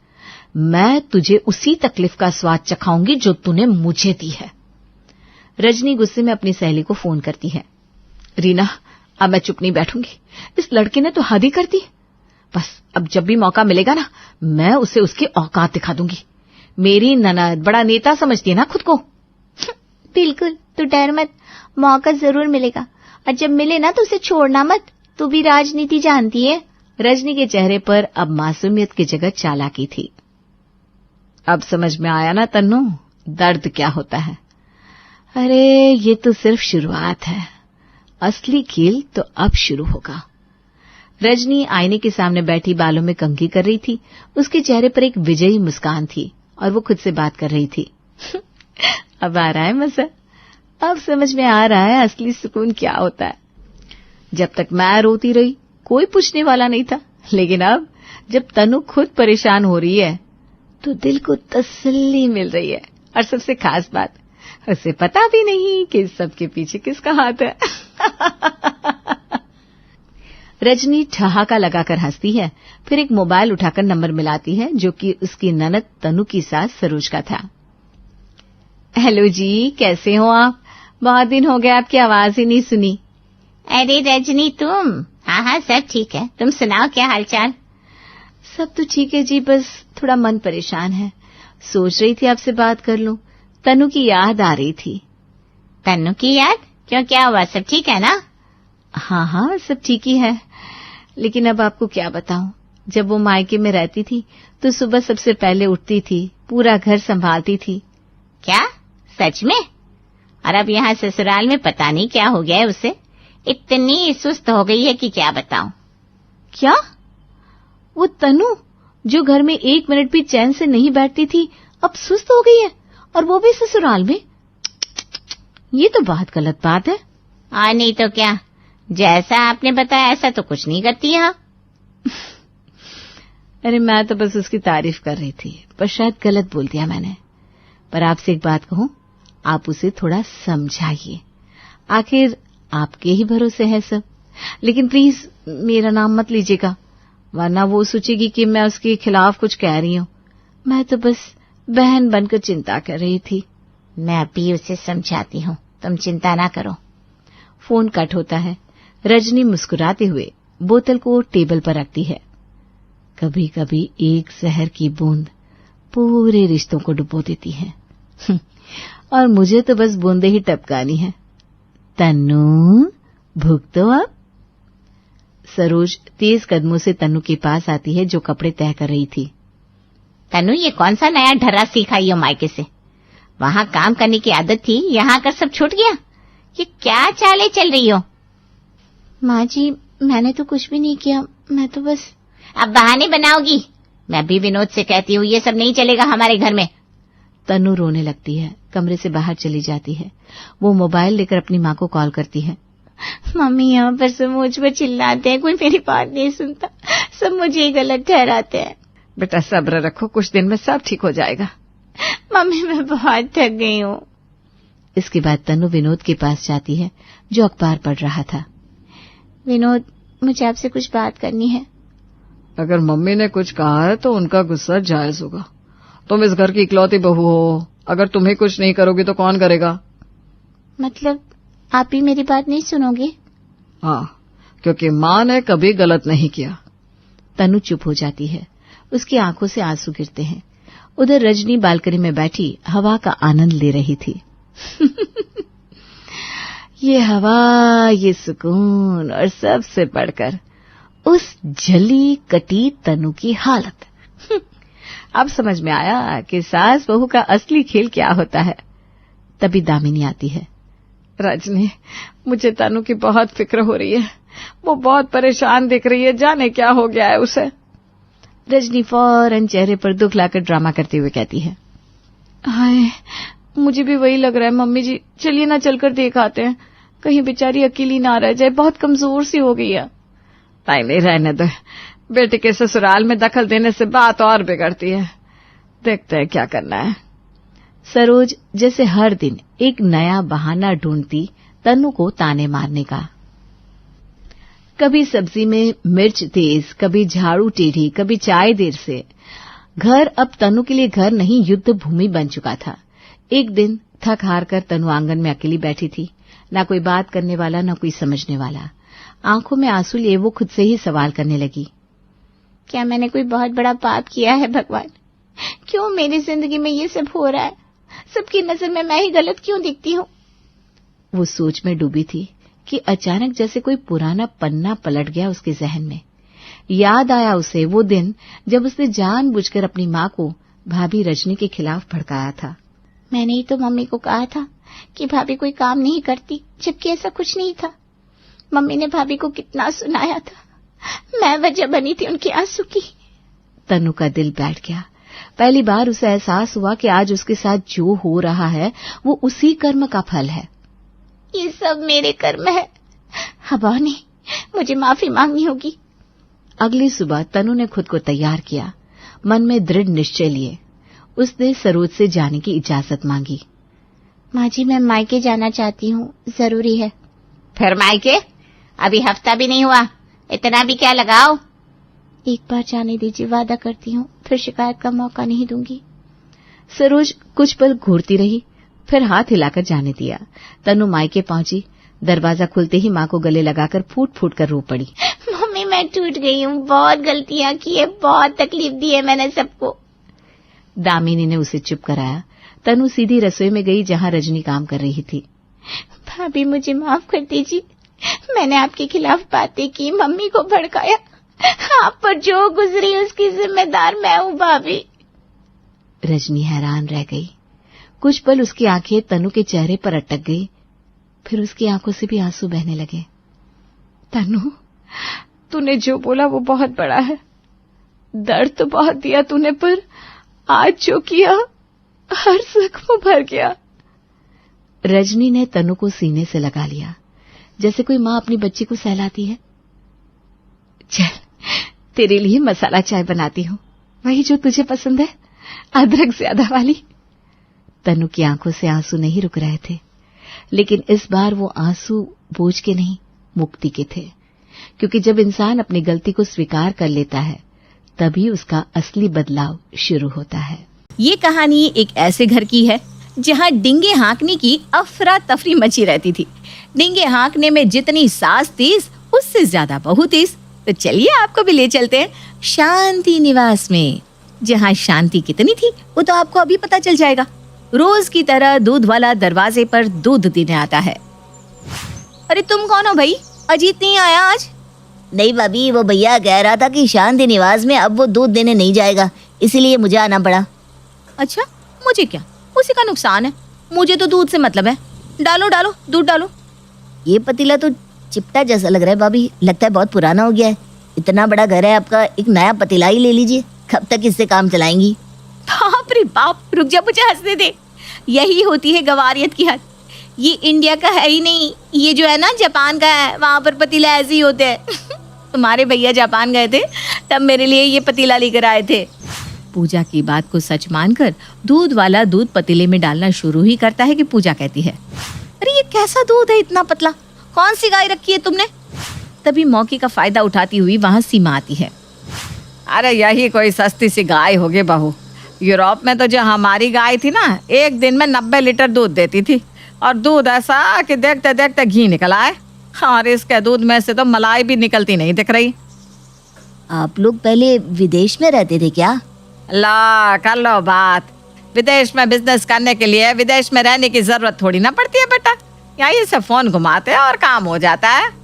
मैं तुझे उसी तकलीफ का स्वाद चखाऊंगी जो तूने मुझे दी है। रजनी गुस्से में अपनी सहेली को फोन करती है। रीना, अब मैं चुप नहीं बैठूंगी। इस लड़की ने तो हद ही कर दी। बस अब जब भी मौका मिलेगा ना, मैं उसे उसकी औकात दिखा दूंगी। मेरी ननद बड़ा नेता समझती है ना खुद को। बिल्कुल, तू डर मत, मौका जरूर मिलेगा। और जब मिले ना तो उसे छोड़ना मत। तू भी राजनीति जानती है। रजनी के चेहरे पर अब मासूमियत की जगह चालाकी थी। अब समझ में आया ना तन्नू, दर्द क्या होता है। अरे ये तो सिर्फ शुरुआत है, असली खेल तो अब शुरू होगा। रजनी आईने के सामने बैठी बालों में कंघी कर रही थी। उसके चेहरे पर एक विजयी मुस्कान थी और वो खुद से बात कर रही थी। अब आ रहा है मजा, अब समझ में आ रहा है असली सुकून क्या होता है। जब तक मैं रोती रही कोई पूछने वाला नहीं था, लेकिन अब जब तनु खुद परेशान हो रही है तो दिल को तसल्ली मिल रही है। और सबसे खास बात, उसे पता भी नहीं कि सबके पीछे किसका हाथ है। रजनी ठहाका लगाकर हंसती है, फिर एक मोबाइल उठाकर नंबर मिलाती है जो कि उसकी ननद तनु की सास सरोज का था। हेलो जी, कैसे हो आप? बहुत दिन हो गए, आपकी आवाज ही नहीं सुनी। अरे रजनी, तुम? हाँ, सब ठीक है। तुम सुनाओ, क्या हालचाल? सब तो ठीक है जी, बस थोड़ा मन परेशान है। सोच रही थी आपसे बात कर लूं। तनु की याद आ रही थी। तनु की याद? क्यों, क्या हुआ? सब ठीक है ना? हाँ, सब ठीक ही है, लेकिन अब आपको क्या बताऊं। जब वो मायके में रहती थी तो सुबह सबसे पहले उठती थी, पूरा घर संभालती थी। क्या, सच में? और अब यहाँ ससुराल में पता नहीं क्या हो गया है उसे, इतनी सुस्त हो गई है कि क्या बताऊं। क्या? वो तनु जो घर में एक मिनट भी चैन से नहीं बैठती थी, अब सुस्त हो गई है, और वो भी ससुराल में? ये तो बहुत गलत बात है। हाँ, नहीं तो क्या, जैसा आपने बताया ऐसा तो कुछ नहीं करती यहाँ। अरे मैं तो बस उसकी तारीफ कर रही थी, पर शायद गलत बोल दिया मैंने। पर आपसे एक बात कहूं, आप उसे थोड़ा समझाइए। आखिर आपके ही भरोसे है सब। लेकिन प्लीज मेरा नाम मत लीजिएगा, वरना वो सोचेगी कि मैं उसके खिलाफ कुछ कह रही हूं। मैं तो बस बहन बनकर चिंता कर रही थी। मैं अभी उसे समझाती हूँ, तुम चिंता ना करो। फोन कट होता है। रजनी मुस्कुराते हुए बोतल को टेबल पर रखती है। कभी कभी एक जहर की बूंद पूरे रिश्तों को डुबो देती है। और मुझे तो बस बूंदे ही टपकानी है। तन्नू, भूख तो अब। सरोज तेज कदमों से तन्नू के पास आती है जो कपड़े तय कर रही थी। तन्नू, ये कौन सा नया ढर्रा सीखा हो मायके से? वहाँ काम करने की आदत थी, यहाँ कर सब छूट गया। ये क्या चाले चल रही हो? माँ जी, मैंने तो कुछ भी नहीं किया, मैं तो बस। अब बहाने बनाओगी? मैं भी विनोद से कहती हूँ, ये सब नहीं चलेगा हमारे घर में। तन्नू रोने लगती है, कमरे से बाहर चली जाती है। वो मोबाइल लेकर अपनी माँ को कॉल करती है। मम्मी, यहाँ पर सब मुझ पर चिल्लाते हैं, कोई मेरी बात नहीं सुनता, सब मुझे ही गलत ठहराते हैं। बेटा सब्र रखो, कुछ दिन में सब ठीक हो जाएगा। मम्मी मैं बहुत थक गई हूँ। इसके बाद तनु विनोद के पास जाती है जो अखबार पढ़ रहा था। विनोद, मुझे आपसे कुछ बात करनी है। अगर मम्मी ने कुछ कहा है तो उनका गुस्सा जायज होगा। तुम इस घर की इकलौती बहू हो, अगर तुम्हें कुछ नहीं करोगी तो कौन करेगा? मतलब आप ही मेरी बात नहीं सुनोगे? हाँ, क्योंकि माँ ने कभी गलत नहीं किया। तनु चुप हो जाती है, उसकी आंखों से आंसू गिरते हैं। उधर रजनी बालकनी में बैठी हवा का आनंद ले रही थी। ये हवा, ये सुकून और सबसे बढ़कर उस जली कटी तनु की हालत। अब समझ में आया कि सास बहू का असली खेल क्या होता है। तभी दामिनी आती है। रजनी, मुझे तनु की बहुत फिक्र हो रही है। वो बहुत परेशान दिख रही है, जाने क्या हो गया है उसे। रजनी फौरन चेहरे पर दुख लाकर ड्रामा करते हुए कहती है, हाय, मुझे भी वही लग रहा है मम्मी जी। चलिए ना चलकर देख आते हैं, कहीं बेचारी अकेली ना रह जाए, बहुत कमजोर सी हो गई है। नहीं, रहने दो। बेटे के ससुराल में दखल देने से बात और बिगड़ती है। देखते हैं क्या करना है। सरोज जैसे हर दिन एक नया बहाना ढूंढती तनु को ताने मारने का। कभी सब्जी में मिर्च तेज, कभी झाड़ू टेढ़ी, कभी चाय देर से। घर अब तनु के लिए घर नहीं, युद्ध भूमि बन चुका था। एक दिन थक हार कर तनु आंगन में अकेली बैठी थी। ना कोई बात करने वाला, ना कोई समझने वाला। आंखों में आंसू लिए वो खुद से ही सवाल करने लगी, क्या मैंने कोई बहुत बड़ा पाप किया है भगवान? क्यों मेरी जिंदगी में ये सब हो रहा है? सबकी नजर में मैं ही गलत क्यों दिखती हूँ? वो सोच में डूबी थी कि अचानक जैसे कोई पुराना पन्ना पलट गया उसके जहन में। याद आया उसे वो दिन जब उसने जानबूझकर अपनी माँ को भाभी रजनी के खिलाफ भड़काया था। मैंने ही तो मम्मी को कहा था कि भाभी कोई काम नहीं करती, जबकि ऐसा कुछ नहीं था। मम्मी ने भाभी को कितना सुनाया था, मैं वजह बनी थी उनके आंसू की। तनु का दिल बैठ गया। पहली बार उसे एहसास हुआ कि आज उसके साथ जो हो रहा है वो उसी कर्म का फल है। ये सब मेरे कर्म है। भवानी, मुझे माफी मांगनी होगी। अगली सुबह तनु ने खुद को तैयार किया, मन में दृढ़ निश्चय लिए। उसने सरोज से जाने की इजाजत मांगी। माँ जी, मैं मायके जाना चाहती हूँ, जरूरी है। फिर मायके? अभी हफ्ता भी नहीं हुआ, इतना भी क्या लगाओ। एक बार जाने दीजिए, वादा करती हूँ, फिर शिकायत का मौका नहीं दूंगी। सरोज कुछ पल घूरती रही, फिर हाथ हिलाकर जाने दिया। तनु मायके पहुंची। दरवाजा खुलते ही माँ को गले लगाकर फूट फूट कर रो पड़ी। मम्मी, मैं टूट गई हूँ, बहुत गलतियां की है, बहुत तकलीफ दी है मैंने सबको। दामिनी ने उसे चुप कराया। तनु सीधी रसोई में गई जहाँ रजनी काम कर रही थी। भाभी, मुझे माफ कर दीजिए, मैंने आपके खिलाफ बातें की, मम्मी को भड़काया। आप पर जो गुजरी उसकी जिम्मेदार मैं हूँ भाभी। रजनी हैरान रह गई। कुछ पल उसकी आंखें तनु के चेहरे पर अटक गई, फिर उसकी आंखों से भी आंसू बहने लगे। तनु, तूने जो बोला वो बहुत बड़ा है। दर्द तो बहुत दिया तूने, पर आज जो किया हर जख्म भर गया। रजनी ने तनु को सीने से लगा लिया, जैसे कोई माँ अपनी बच्ची को सहलाती है। चल, तेरे लिए मसाला चाय बनाती हूँ, वही जो तुझे पसंद है, अदरक ज्यादा वाली। तनु की आंखों से आंसू नहीं रुक रहे थे, लेकिन इस बार वो आंसू बोझ के नहीं, मुक्ति के थे। क्योंकि जब इंसान अपनी गलती को स्वीकार कर लेता है, तभी उसका असली बदलाव शुरू होता है। ये कहानी एक ऐसे घर की है जहाँ डिंगे हाँकने की अफरा तफरी मची रहती थी। डिंगे हाँकने में जितनी सास तेज, उससे ज्यादा बहू तेज। तो चलिए आपको भी ले चलते हैं शांति निवास में, जहाँ शांति कितनी थी वो तो आपको अभी पता चल जाएगा। रोज की तरह दूध वाला दरवाजे पर दूध देने आता है। अरे तुम कौन हो भाई, अजीत नहीं आया आज? नहीं भाभी, वो भैया कह रहा था कि शांति निवास में अब वो दूध देने नहीं जाएगा, इसीलिए मुझे आना पड़ा। अच्छा, मुझे क्या, उसी का नुकसान है, मुझे तो दूध से मतलब है। डालो डालो, दूध डालो। ये पतीला तो चिपटा जैसा लग रहा है भाभी, लगता है बहुत पुराना हो गया है। इतना बड़ा घर है आपका, एक नया पतीला ही ले लीजिए, कब तक इससे काम चलाएंगी? बाप रे बाप, रुक जा, मुझे हंसने दे। यही होती है गवारियत की हद। ये इंडिया का है ही नहीं, ये जो है ना जापान का है, वहाँ पर पतीला ऐसे ही होते हैं। तुम्हारे भैया जापान गए थे तब मेरे लिए ये पतीला लेकर आए थे। पूजा की बात को सच मानकर दूध वाला दूध पतीले में डालना शुरू ही करता है कि पूजा कहती है, अरे ये कैसा दूध है इतना पतला, कौन सी गाय रखी है तुमने? तभी मौके का फायदा उठाती हुई वहां सीमा आती है। अरे यही कोई सस्ती सी गाय होगी बहू, यूरोप में तो जो हमारी गाय थी ना, एक दिन में 90 लीटर दूध देती थी और दूध ऐसा कि देखते देखते घी निकल आए, और इसके दूध में से तो मलाई भी निकलती नहीं दिख रही। आप लोग पहले विदेश में रहते थे क्या? ला कर लो बात, विदेश में बिजनेस करने के लिए विदेश में रहने की जरूरत थोड़ी ना पड़ती है बेटा, यहीं से फोन घुमाते हैं और काम हो जाता है।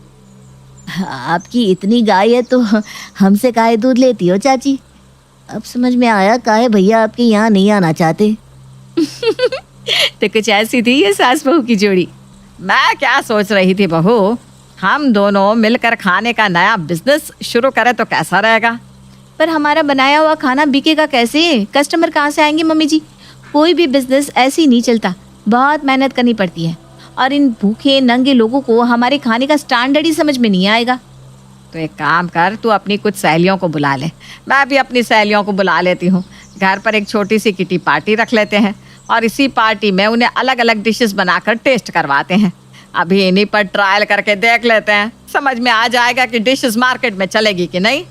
आपकी इतनी गाय है तो हमसे काहे दूध लेती हो चाची? अब समझ में आया काहे भैया आपके यहाँ नहीं आना चाहते। तो कुछ ऐसी थी ये सास बहू की जोड़ी। मैं क्या सोच रही थी बहू, हम दोनों मिलकर खाने का नया बिजनेस शुरू करें तो कैसा रहेगा? पर हमारा बनाया हुआ खाना बिकेगा कैसे? कस्टमर कहाँ से आएंगे मम्मी जी? कोई भी बिजनेस ऐसे ही नहीं चलता, बहुत मेहनत करनी पड़ती है और इन भूखे नंगे लोगों को हमारे खाने का स्टैंडर्ड ही समझ में नहीं आएगा। तो एक काम कर, तू अपनी कुछ सहेलियों को बुला ले, मैं भी अपनी सहेलियों को बुला लेती हूँ। घर पर एक छोटी सी किटी पार्टी रख लेते हैं और इसी पार्टी में उन्हें अलग अलग डिशेस बनाकर टेस्ट करवाते हैं। अभी इन्हीं पर ट्रायल करके देख लेते हैं, समझ में आ जाएगा कि डिशेस मार्केट में चलेगी कि नहीं।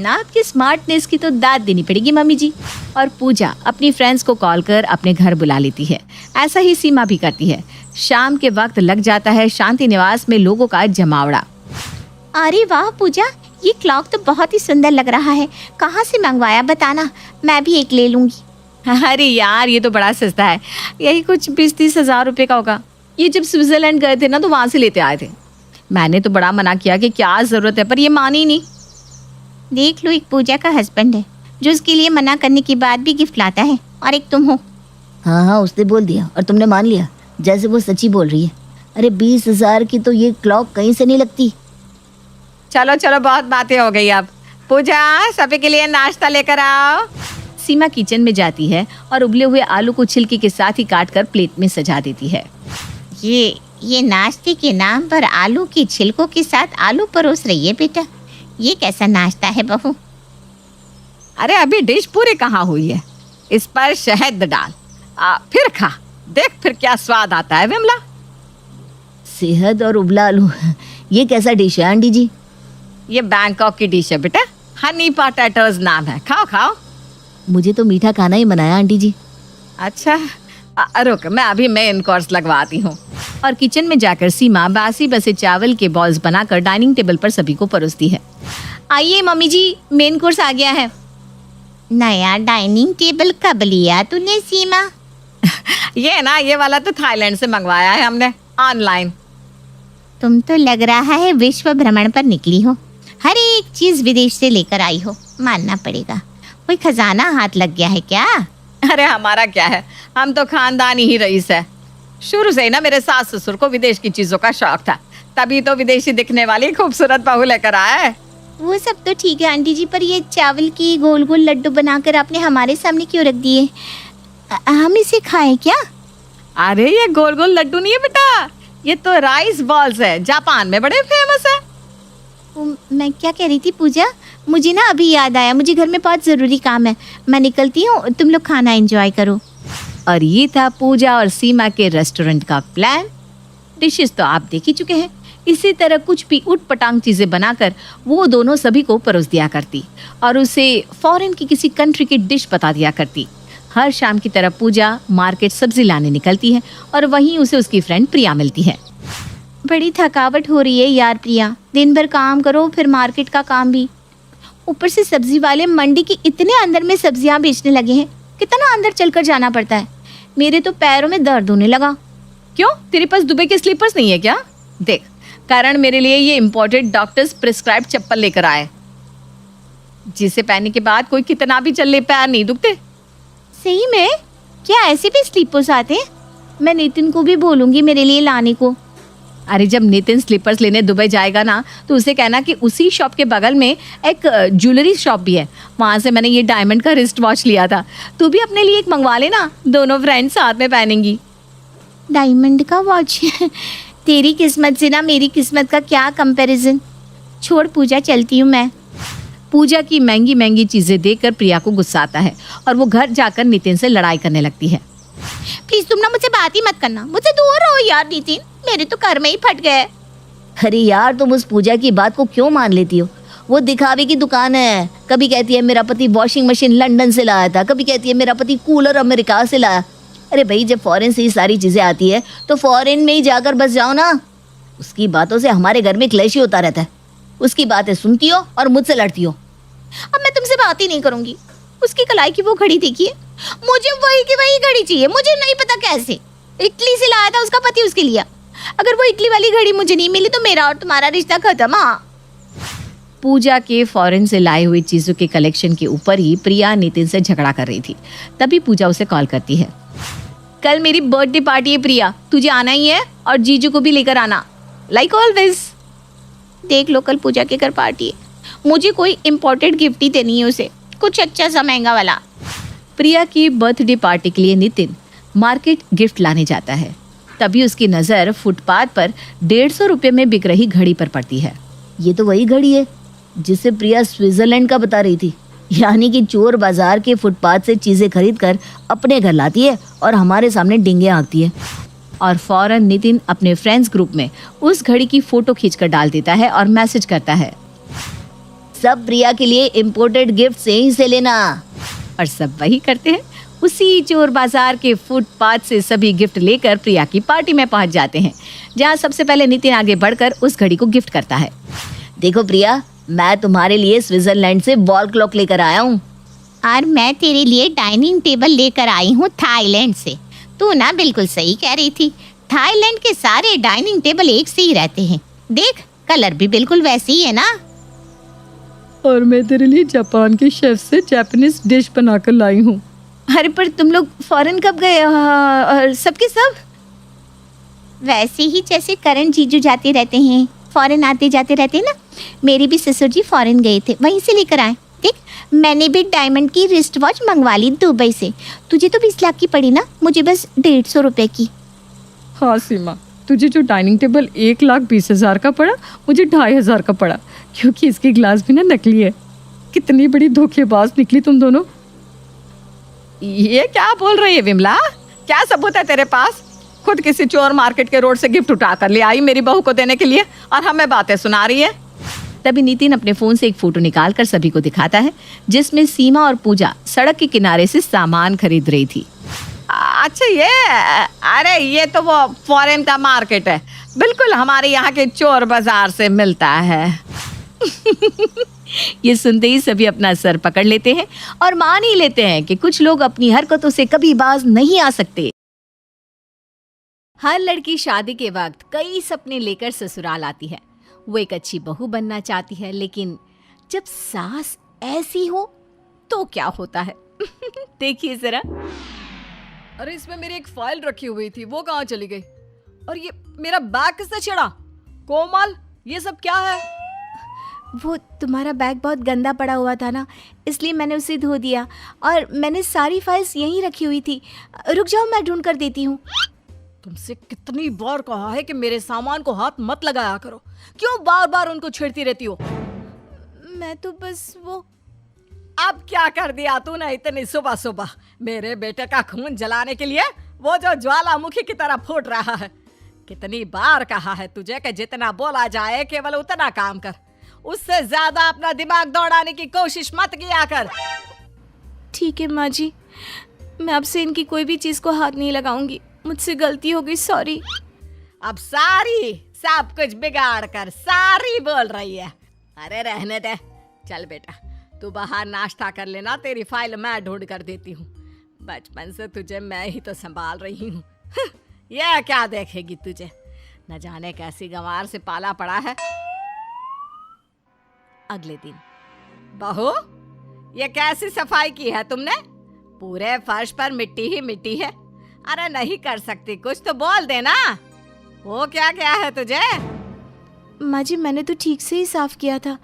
आपकी स्मार्टनेस की तो दाद देनी पड़ेगी मम्मी जी। और पूजा अपनी फ्रेंड्स को कॉल कर अपने घर बुला लेती है। ऐसा ही सीमा भी करती है। शाम के वक्त लग जाता है शांति निवास में लोगों का जमावड़ा। अरे वाह पूजा, ये क्लॉक तो बहुत ही सुंदर लग रहा है, कहाँ से मंगवाया बताना, मैं भी एक ले लूंगी। अरे यार ये तो बड़ा सस्ता है, यही कुछ 20-30 हज़ार रुपए का होगा। ये जब स्विट्जरलैंड गए थे ना तो वहां से लेते आए थे। मैंने तो बड़ा मना किया कि क्या जरूरत है, पर ये मानी नहीं। देख लो, एक पूजा का हस्बैंड है जो उसके लिए मना करने के बाद भी गिफ्ट लाता है, और एक तुम हो। हाँ, उसने बोल दिया और तुमने मान लिया, जैसे वो सच्ची बोल रही है। अरे 20,000 की तो ये क्लॉक कहीं से नहीं लगती। चलो चलो, बहुत बातें हो गई। अब पूजा, सभी के लिए नाश्ता लेकर आओ। सीमा किचन में जाती है और उबले हुए आलू को छिलके के साथ ही काट कर प्लेट में सजा देती है। ये नाश्ते के नाम पर आलू के छिलकों के साथ आलू परोस रही है बेटा, ये कैसा नाश्ता है बहू? अरे अभी डिश पूरी कहाँ हुई है, इस पर शहद डाल, फिर खा, देख फिर क्या स्वाद आता है। विमला, सेहद और उबला आलू, ये कैसा डिश है आंटी जी? ये बैंकॉक की डिश है बेटा, हनी पोटैटोज नाम है, खाओ खाओ। मुझे तो मीठा खाना ही मनाया आंटी जी। अच्छा रुक, मैं अभी मेन कोर्स लगवाती हूँ। और किचन में जाकर सीमा बासी बसे चावल के बॉल्स बनाकर डाइनिंग टेबल पर सभी को परोसती है। आइए मम्मी जी, मेन कोर्स आ गया है। नया डाइनिंग टेबल कब लिया तूने सीमा? ये वाला तो थाईलैंड से मंगवाया है हमने ऑनलाइन। तुम तो लग रहा है विश्व भ्रमण पर निकली हो, हर एक चीज विदेश से लेकर आई हो, मानना पड़ेगा। कोई खजाना हाथ लग गया है क्या? अरे हमारा क्या है, हम तो खानदानी ही रईस है। शुरू से ही ना मेरे सास ससुर को विदेश की चीजों का शौक था, तभी तो विदेशी दिखने वाली खूबसूरत बहू लेकर आए। वो सब तो ठीक है आंटी जी, पर ये चावल की गोल गोल लड्डू बनाकर आपने हमारे सामने क्यों रख दिए? हम इसे खाएं क्या? अरे ये गोल गोल लड्डू नहीं है बेटा, ये तो राइस बॉल्स है, जापान में बड़े फेमस है। मैं क्या कह रही थी पूजा, मुझे ना अभी याद आया, मुझे घर में बहुत ज़रूरी काम है, मैं निकलती हूँ, तुम लोग खाना एंजॉय करो। और ये था पूजा और सीमा के रेस्टोरेंट का प्लान। डिशेस तो आप देख ही चुके हैं। इसी तरह कुछ भी उट पटांग चीज़ें बनाकर वो दोनों सभी को परोस दिया करती और उसे फॉरेन की किसी कंट्री की डिश बता दिया करती। हर शाम की तरह पूजा मार्केट सब्जी लाने निकलती है और वहीं उसे उसकी फ्रेंड प्रिया मिलती है। बड़ी थकावट हो रही है यार प्रिया, दिन भर काम करो फिर मार्केट का काम भी, ऊपर से सब्जी वाले मंडी के इतने अंदर में सब्जियां बेचने लगे हैं, कितना अंदर चलकर जाना पड़ता है। मेरे तो पैरों में दर्द होने लगा। क्यों, तेरे पास दुबई के स्लीपर्स नहीं है क्या? देख, कारण मेरे लिए ये इम्पोर्टेड डॉक्टर्स प्रिस्क्राइब चप्पल लेकर आए, जिसे पहनने के बाद कोई कितना भी चल ले पैर नहीं दुखते। सही में? क्या ऐसे भी स्लीपर्स आते हैं? मैं नितिन को भी बोलूंगी मेरे लिए लाने को। अरे जब नितिन स्लीपर्स लेने दुबई जाएगा ना तो उसे कहना कि उसी शॉप के बगल में एक ज्वेलरी शॉप भी है, वहाँ से मैंने ये डायमंड का रिस्ट वॉच लिया था, तू भी अपने लिए एक मंगवा लेना, दोनों फ्रेंड्स साथ में पहनेंगी। डायमंड का वॉच? तेरी किस्मत से ना मेरी किस्मत का क्या कंपैरिजन। छोड़ पूजा, चलती हूँ मैं। पूजा की महंगी महंगी चीजें देखकर प्रिया को गुस्सा आता है और वो घर जाकर नितिन से लड़ाई करने लगती है। प्लीज तुम ना मुझसे बात ही मत करना, मुझसे दूर रहो यार नितिन, मेरे तो कर्म ही फट गए। अरे यार, तुम उस पूजा की बात को क्यों मान लेती हो? वो दिखावे की दुकान है। कभी कहती है मेरा पति वॉशिंग मशीन लंदन से लाया था, कभी कहती है मेरा पति कूलर अमेरिका से लाया। अरे भाई, जब फॉरेन से ये सारी चीजें आती है तो फॉरेन में ही जाकर बस जाओ ना। उसकी बातों से हमारे घर में क्लेश ही होता रहता है। उसकी बातें सुनती हो और मुझसे लड़ती हो। अब मैं तुमसे बात ही नहीं करूंगी। उसकी कलाई की वो घड़ी देखिए, मुझे वही की वही घड़ी चाहिए। मुझे नहीं पता कैसे, इटली से लाया था उसका पति, उसके लिए। अगर वो इटली वाली घड़ी मुझे नहीं मिली तो मेरा और तुम्हारा रिश्ता खत्म। हाँ। पूजा के फॉरेन से लाए हुए चीजों के कलेक्शन के ऊपर ही प्रिया नितिन से झगड़ा कर रही थी। तभी पूजा उसे कॉल करती है। कल मेरी बर्थडे पार्टी है प्रिया, तुझे आना ही है और जीजू को भी लेकर आना, लाइक ऑलवेज। देख लो, कल पूजा के घर पार्टी है, मुझे कोई इम्पोर्टेड गिफ्ट ही देनी है उसे, कुछ अच्छा सा महंगा वाला। प्रिया की बर्थडे पार्टी के लिए नितिन मार्केट गिफ्ट लाने जाता है। तभी उसकी नज़र फुटपाथ पर 150 रुपये में बिक रही घड़ी पर पड़ती है। ये तो वही घड़ी है जिसे प्रिया स्विट्जरलैंड का बता रही थी। यानी कि चोर बाजार के फुटपाथ से चीजें खरीद कर अपने घर लाती है और हमारे सामने डिंगे हाँकती है। और फौरन नितिन अपने फ्रेंड्स ग्रुप में उस घड़ी की फोटो खींचकर डाल देता है और मैसेज करता है, सब प्रिया के लिए इम्पोर्टेड गिफ्ट यहीं से लेना। और सब वही करते हैं। उसी चोर बाजार के फुटपाथ से सभी गिफ्ट लेकर प्रिया की पार्टी में पहुंच जाते हैं, जहां सबसे पहले नितिन आगे बढ़कर उस घड़ी को गिफ्ट करता है। देखो प्रिया, मैं तुम्हारे लिए स्विट्जरलैंड से वॉल क्लॉक लेकर आया हूँ। और मैं तेरे लिए डाइनिंग टेबल लेकर आई हूँ थाईलैंड से। तू ना बिल्कुल सही कह रही थी, थाईलैंड के सारे डाइनिंग टेबल एक से ही रहते हैं। देख, कलर भी बिल्कुल वैसे ही है ना। और मैं तेरे लिए जापान के शेफ से जापानीज डिश बनाकर लाई हूँ। अरे पर तुम लोग फॉरेन कब गए? और सबके सब वैसे ही जैसे करण जीजू जाते रहते हैं, फॉरेन आते जाते रहते हैं ना। मेरे भी ससुर जी फॉरेन गए थे, वहीं से लेकर आए। देख, मैंने भी डायमंड की रिस्ट वॉच मंगवा ली दुबई से। तुझे तो 20 लाख की पड़ी ना, मुझे बस 150 रुपए की। हाँ सीमा, तुझे जो डाइनिंग टेबल 1,20,000 का पड़ा, मुझे 2,500 का पड़ा, क्योंकि इसकी ग्लास भी ना नकली है। कितनी बड़ी धोखेबाज निकली तुम दोनों। ये क्या बोल रही है विमला? क्या सबूत है तेरे पास? खुद किसी चोर मार्केट के रोड से गिफ्ट उठा कर ले आई मेरी बहू को देने के लिए, और हमें बातें सुना रही है। तभी नितिन अपने फोन से एक फोटो निकाल कर सभी को दिखाता है, जिसमें सीमा और पूजा सड़क के किनारे से सामान खरीद रही थी। अच्छा अरे ये तो वो फॉरेन का मार्केट है, बिल्कुल हमारे यहाँ के चोर बाजार से मिलता है। ये सुनते ही सभी अपना सर पकड़ लेते हैं और मान ही लेते हैं कि कुछ लोग अपनी हरकतों से कभी बाज नहीं आ सकते। हर लड़की शादी के वक्त कई सपने लेकर ससुराल आती है। वो एक अच्छी बहू बनना चाहती है, लेकिन जब सास ऐसी हो तो क्या होता है? देखिए जरा। अरे इसमें मेरी एक फाइल रखी हुई थी, वो कहाँ चली गई? और ये मेरा बैग किसने छेड़ा? कोमल, ये सब क्या है? वो तुम्हारा बैग बहुत गंदा पड़ा हुआ था ना, इसलिए मैंने उसे धो दिया, और मैंने सारी फाइल्स यहीं रखी हुई थी। रुक जाओ, मैं ढूंढ कर देती हूँ। तुमसे कितनी बार कहा है कि मेरे सामान को हाथ मत लगाया करो, क्यों बार बार उनको छेड़ती रहती हो? मैं तो बस वो। अब क्या कर दिया तूने इतनी सुबह सुबह मेरे बेटे का खून जलाने के लिए? वो जो ज्वालामुखी की तरह फूट रहा है। कितनी बार कहा है तुझे कि जितना बोला जाए केवल उतना काम कर, उससे ज्यादा अपना दिमाग दौड़ाने की कोशिश मत किया कर। ठीक है माँ जी, मैं अब से इनकी कोई भी चीज को हाथ नहीं लगाऊंगी। मुझसे गलती हो गई, सॉरी। अब सारी सब कुछ बिगाड़ कर सारी बोल रही है। अरे रहने दे, चल बेटा तू बाहर नाश्ता कर लेना, तेरी फाइल मैं ढूंढ कर देती हूँ। बचपन से तुझे मैं ही तो संभाल रही हूँ। यह क्या देखेगी तुझे, न जाने कैसी गंवार से पाला पड़ा है। अगले दिन, बहू ये कैसी सफाई की है तुमने? पूरे फर्श पर मिट्टी ही मिट्टी है। अरे नहीं कर सकती, कुछ तो बोल देना। वो क्या क्या है तुझे? माँ जी, मैंने तो ठीक से ही साफ किया था,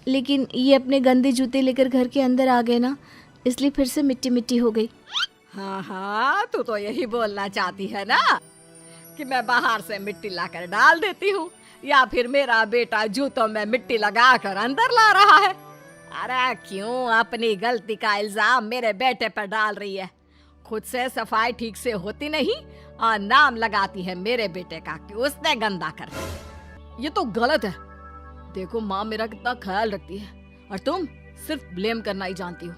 लेकिन ये अपने गंदे जूते लेकर घर के अंदर आ गए ना, इसलिए फिर से मिट्टी मिट्टी हो गई। हाँ हाँ, तू तो यही बोलना चाहती है ना कि मैं बाहर से मिट्टी लाकर डाल देती हूँ। या फिर मेरा बेटा जूतों में मिट्टी लगाकर अंदर ला रहा है? अरे क्यों अपनी गलती का इल्जाम मेरे बेटे पर डाल रही है? खुद से सफाई ठीक से होती नहीं और नाम लगाती है मेरे बेटे का कि उसने गंदा कर दिया। ये तो गलत है। देखो माँ मेरा कितना ख्याल रखती है और तुम सिर्फ ब्लेम करना ही जानती हो।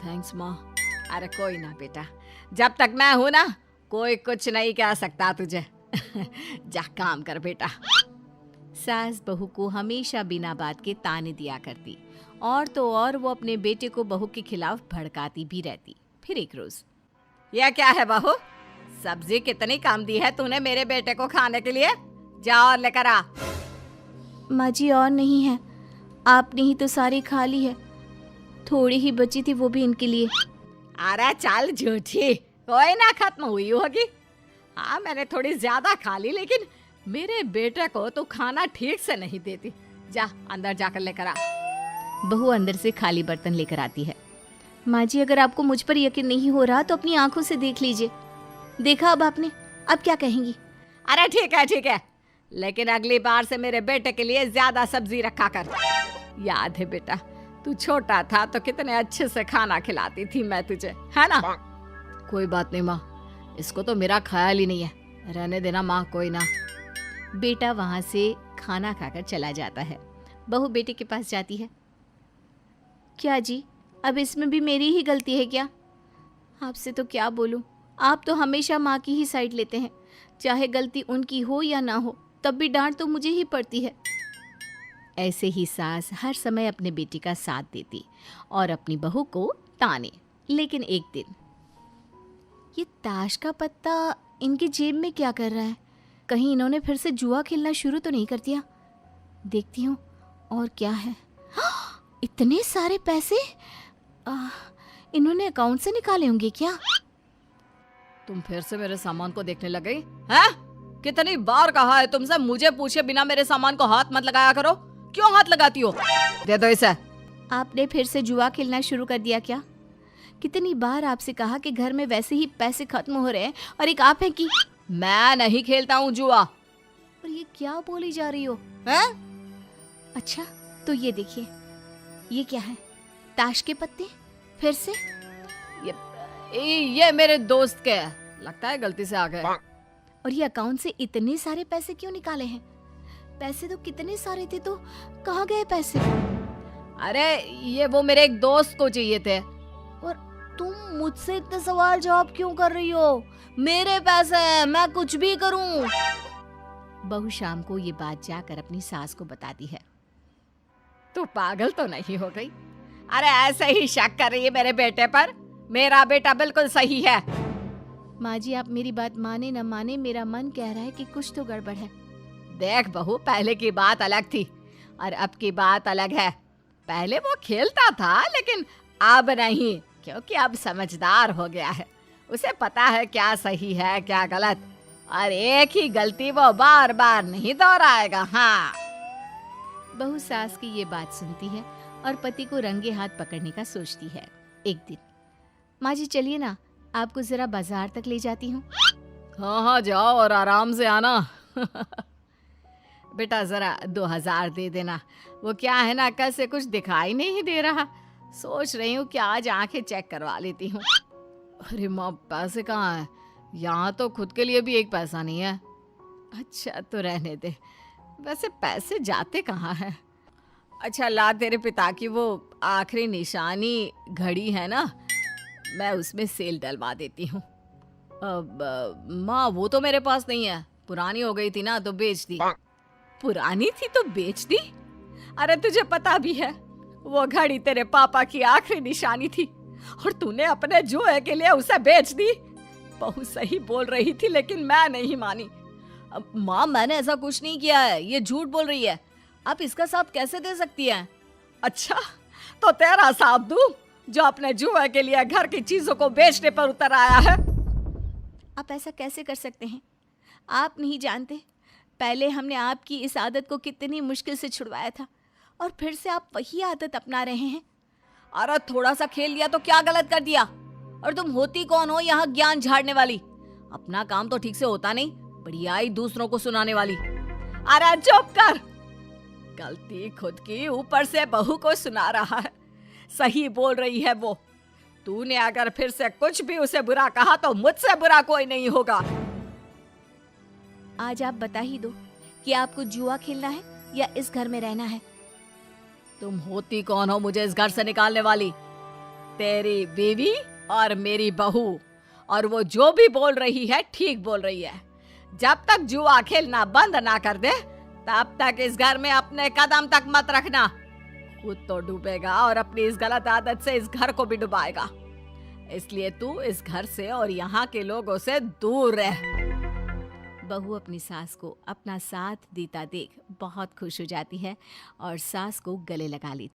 थैंक्स माँ। अरे कोई ना बेटा, जब तक मैं हूं ना कोई कुछ नहीं कह सकता तुझे। जा काम कर बेटा। सास बहू को हमेशा बिना बात के ताने दिया करती और तो और वो अपने बेटे को बहू के खिलाफ भड़काती भी रहती। फिर एक रोज, यह क्या है बहू? सब्जी कितनी कम दी है तूने मेरे बेटे को खाने के लिए? जा और लेकर आ। माँ जी और नहीं है, आपने ही तो सारी खा ली है, थोड़ी ही बची थी वो भी इनके लिए। अरे चल झूठी, कोई ना खत्म हुई होगी। हाँ मैंने थोड़ी ज्यादा खा ली, लेकिन मेरे बेटे को तो खाना ठीक से नहीं देती। जा अंदर जाकर लेकर आ। बहू अंदर से खाली बर्तन लेकर आती है। माँ जी अगर आपको मुझ पर यकीन नहीं हो रहा तो अपनी आंखों से देख लीजिए। देखा अब आपने, अब क्या कहेंगी? अरे ठीक है, लेकिन अगली बार से मेरे बेटे के लिए ज्यादा सब्जी रखा कर। याद है बेटा, तू छोटा था तो कितने अच्छे से खाना खिलाती थी मैं तुझे, है ना? कोई बात नहीं माँ, इसको तो मेरा ख्याल ही नहीं है, रहने देना माँ, कोई ना। बेटा वहां से खाना खाकर चला जाता है। बहू बेटे के पास जाती है। क्या जी, अब इसमें भी मेरी ही गलती है क्या? आपसे तो क्या बोलूं, आप तो हमेशा माँ की ही साइड लेते हैं, चाहे गलती उनकी हो या ना हो, तब भी डांट तो मुझे ही पड़ती है। ऐसे ही सास हर समय अपने बेटी का साथ देती और अपनी बहू को ताने। लेकिन एक दिन, ये ताश का पत्ता इनकी जेब में क्या कर रहा है? कहीं इन्होंने फिर से जुआ खेलना शुरू तो नहीं कर दिया? देखती हूँ और क्या है। इतने सारे पैसे इन्होंने अकाउंट से निकाले होंगे क्या? तुम फिर से मेरे सामान को देखने लग गई हैं? कितनी बार कहा है तुमसे, मुझे पूछे बिना मेरे सामान को हाथ मत लगाया करो। क्यों हाथ लगाती हो? दे दो इसे। आपने फिर से जुआ खेलना शुरू कर दिया क्या? कितनी बार आपसे कहा कि घर में वैसे ही पैसे खत्म हो रहे हैं और एक आप है कि मैं नहीं खेलता हूँ जुआ। और ये क्या बोली जा रही हो? हैं? अच्छा तो ये देखिए, ये क्या है? ताश के पत्ते फिर से? ये मेरे दोस्त के है, लगता है गलती से आ गए। और ये अकाउंट से इतने सारे पैसे क्यों निकाले हैं? पैसे तो कितने सारे थे, तो कहाँ गए पैसे? अरे ये वो मेरे एक दोस्त को चाहिए थे। और तुम मुझसे इतने सवाल जवाब क्यों कर रही हो? मेरे पैसे हैं, मैं कुछ भी करूं। बहू शाम को ये बात जाकर अपनी सास को बताती है। तू पागल तो नहीं हो गई? अरे ऐसे ही शक कर रही है मेरे बेटे पर? मेरा बेटा बिल्कुल सही है। माँ जी आप मेरी बात माने न माने, मेरा मन कह रहा है कि कुछ तो गड़बड़ है। देख बहू, पहले की बात अलग थी और अब की बात अलग है। पहले वो खेलता था लेकिन अब नहीं, क्योंकि अब समझदार हो गया है। उसे पता है क्या सही है क्या गलत, और एक ही गलती वो बार बार नहीं दोहराएगा। हाँ। बहू सास की ये बात सुनती है और पति को रंगे हाथ पकड़ने का सोचती है। एक दिन, माँ जी चलिए ना, आपको जरा बाजार तक ले जाती हूँ। हाँ जाओ और आराम से आना। बेटा जरा 2000 दे देना। वो क्या है ना, कल से कुछ दिखाई नहीं दे रहा, सोच रही हूँ कि आज आंखें चेक करवा लेती हूँ। अरे माँ, पैसे कहाँ हैं? यहाँ तो खुद के लिए भी एक पैसा नहीं है। अच्छा तो रहने दे, वैसे पैसे जाते कहाँ हैं? अच्छा ला, तेरे पिता की वो आखिरी निशानी घड़ी है ना, मैं उसमें सेल डलवा देती हूँ। माँ वो तो मेरे पास नहीं है, पुरानी हो गई थी ना तो बेच दी। पुरानी थी तो बेच दी? अरे तुझे पता भी है वो घड़ी तेरे पापा की आखिरी निशानी थी और तूने अपने जुए के लिए उसे बेच दी। बहू सही बोल रही थी लेकिन मैं नहीं मानी। माँ मैंने ऐसा कुछ नहीं किया है, ये झूठ बोल रही है। आप इसका साथ कैसे दे सकती हैं? अच्छा तो तेरा साथ दूं जो अपने जुए के लिए घर की चीजों को बेचने पर उतर आया है? आप ऐसा कैसे कर सकते हैं? आप नहीं जानते, पहले हमने आपकी इस आदत को कितनी मुश्किल से छुड़वाया था और फिर से आप वही आदत अपना रहे हैं। अरे थोड़ा सा खेल लिया तो क्या गलत कर दिया? और तुम होती कौन हो यहाँ ज्ञान झाड़ने वाली? अपना काम तो ठीक से होता नहीं, बढ़िया ही दूसरों को सुनाने वाली। अरे चुप कर। गलती खुद की, ऊपर से बहू को सुना रहा है। सही बोल रही है वो। तूने अगर फिर से कुछ भी उसे बुरा कहा तो मुझसे बुरा कोई नहीं होगा। आज आप बता ही दो कि आपको जुआ खेलना है या इस घर में रहना है। तुम होती कौन हो मुझे इस घर से निकालने वाली? तेरी बीवी और मेरी बहू। और वो जो भी बोल रही है ठीक बोल रही है। जब तक जुआ खेलना बंद ना कर दे तब तक इस घर में अपने कदम तक मत रखना। खुद तो डूबेगा और अपनी इस गलत आदत से इस घर को भी डुबाएगा। इसलिए तू इस घर से और यहाँ के लोगों से दूर रह। बहू अपनी सास को अपना साथ देता देख बहुत खुश हो जाती है और सास को गले लगा लेती।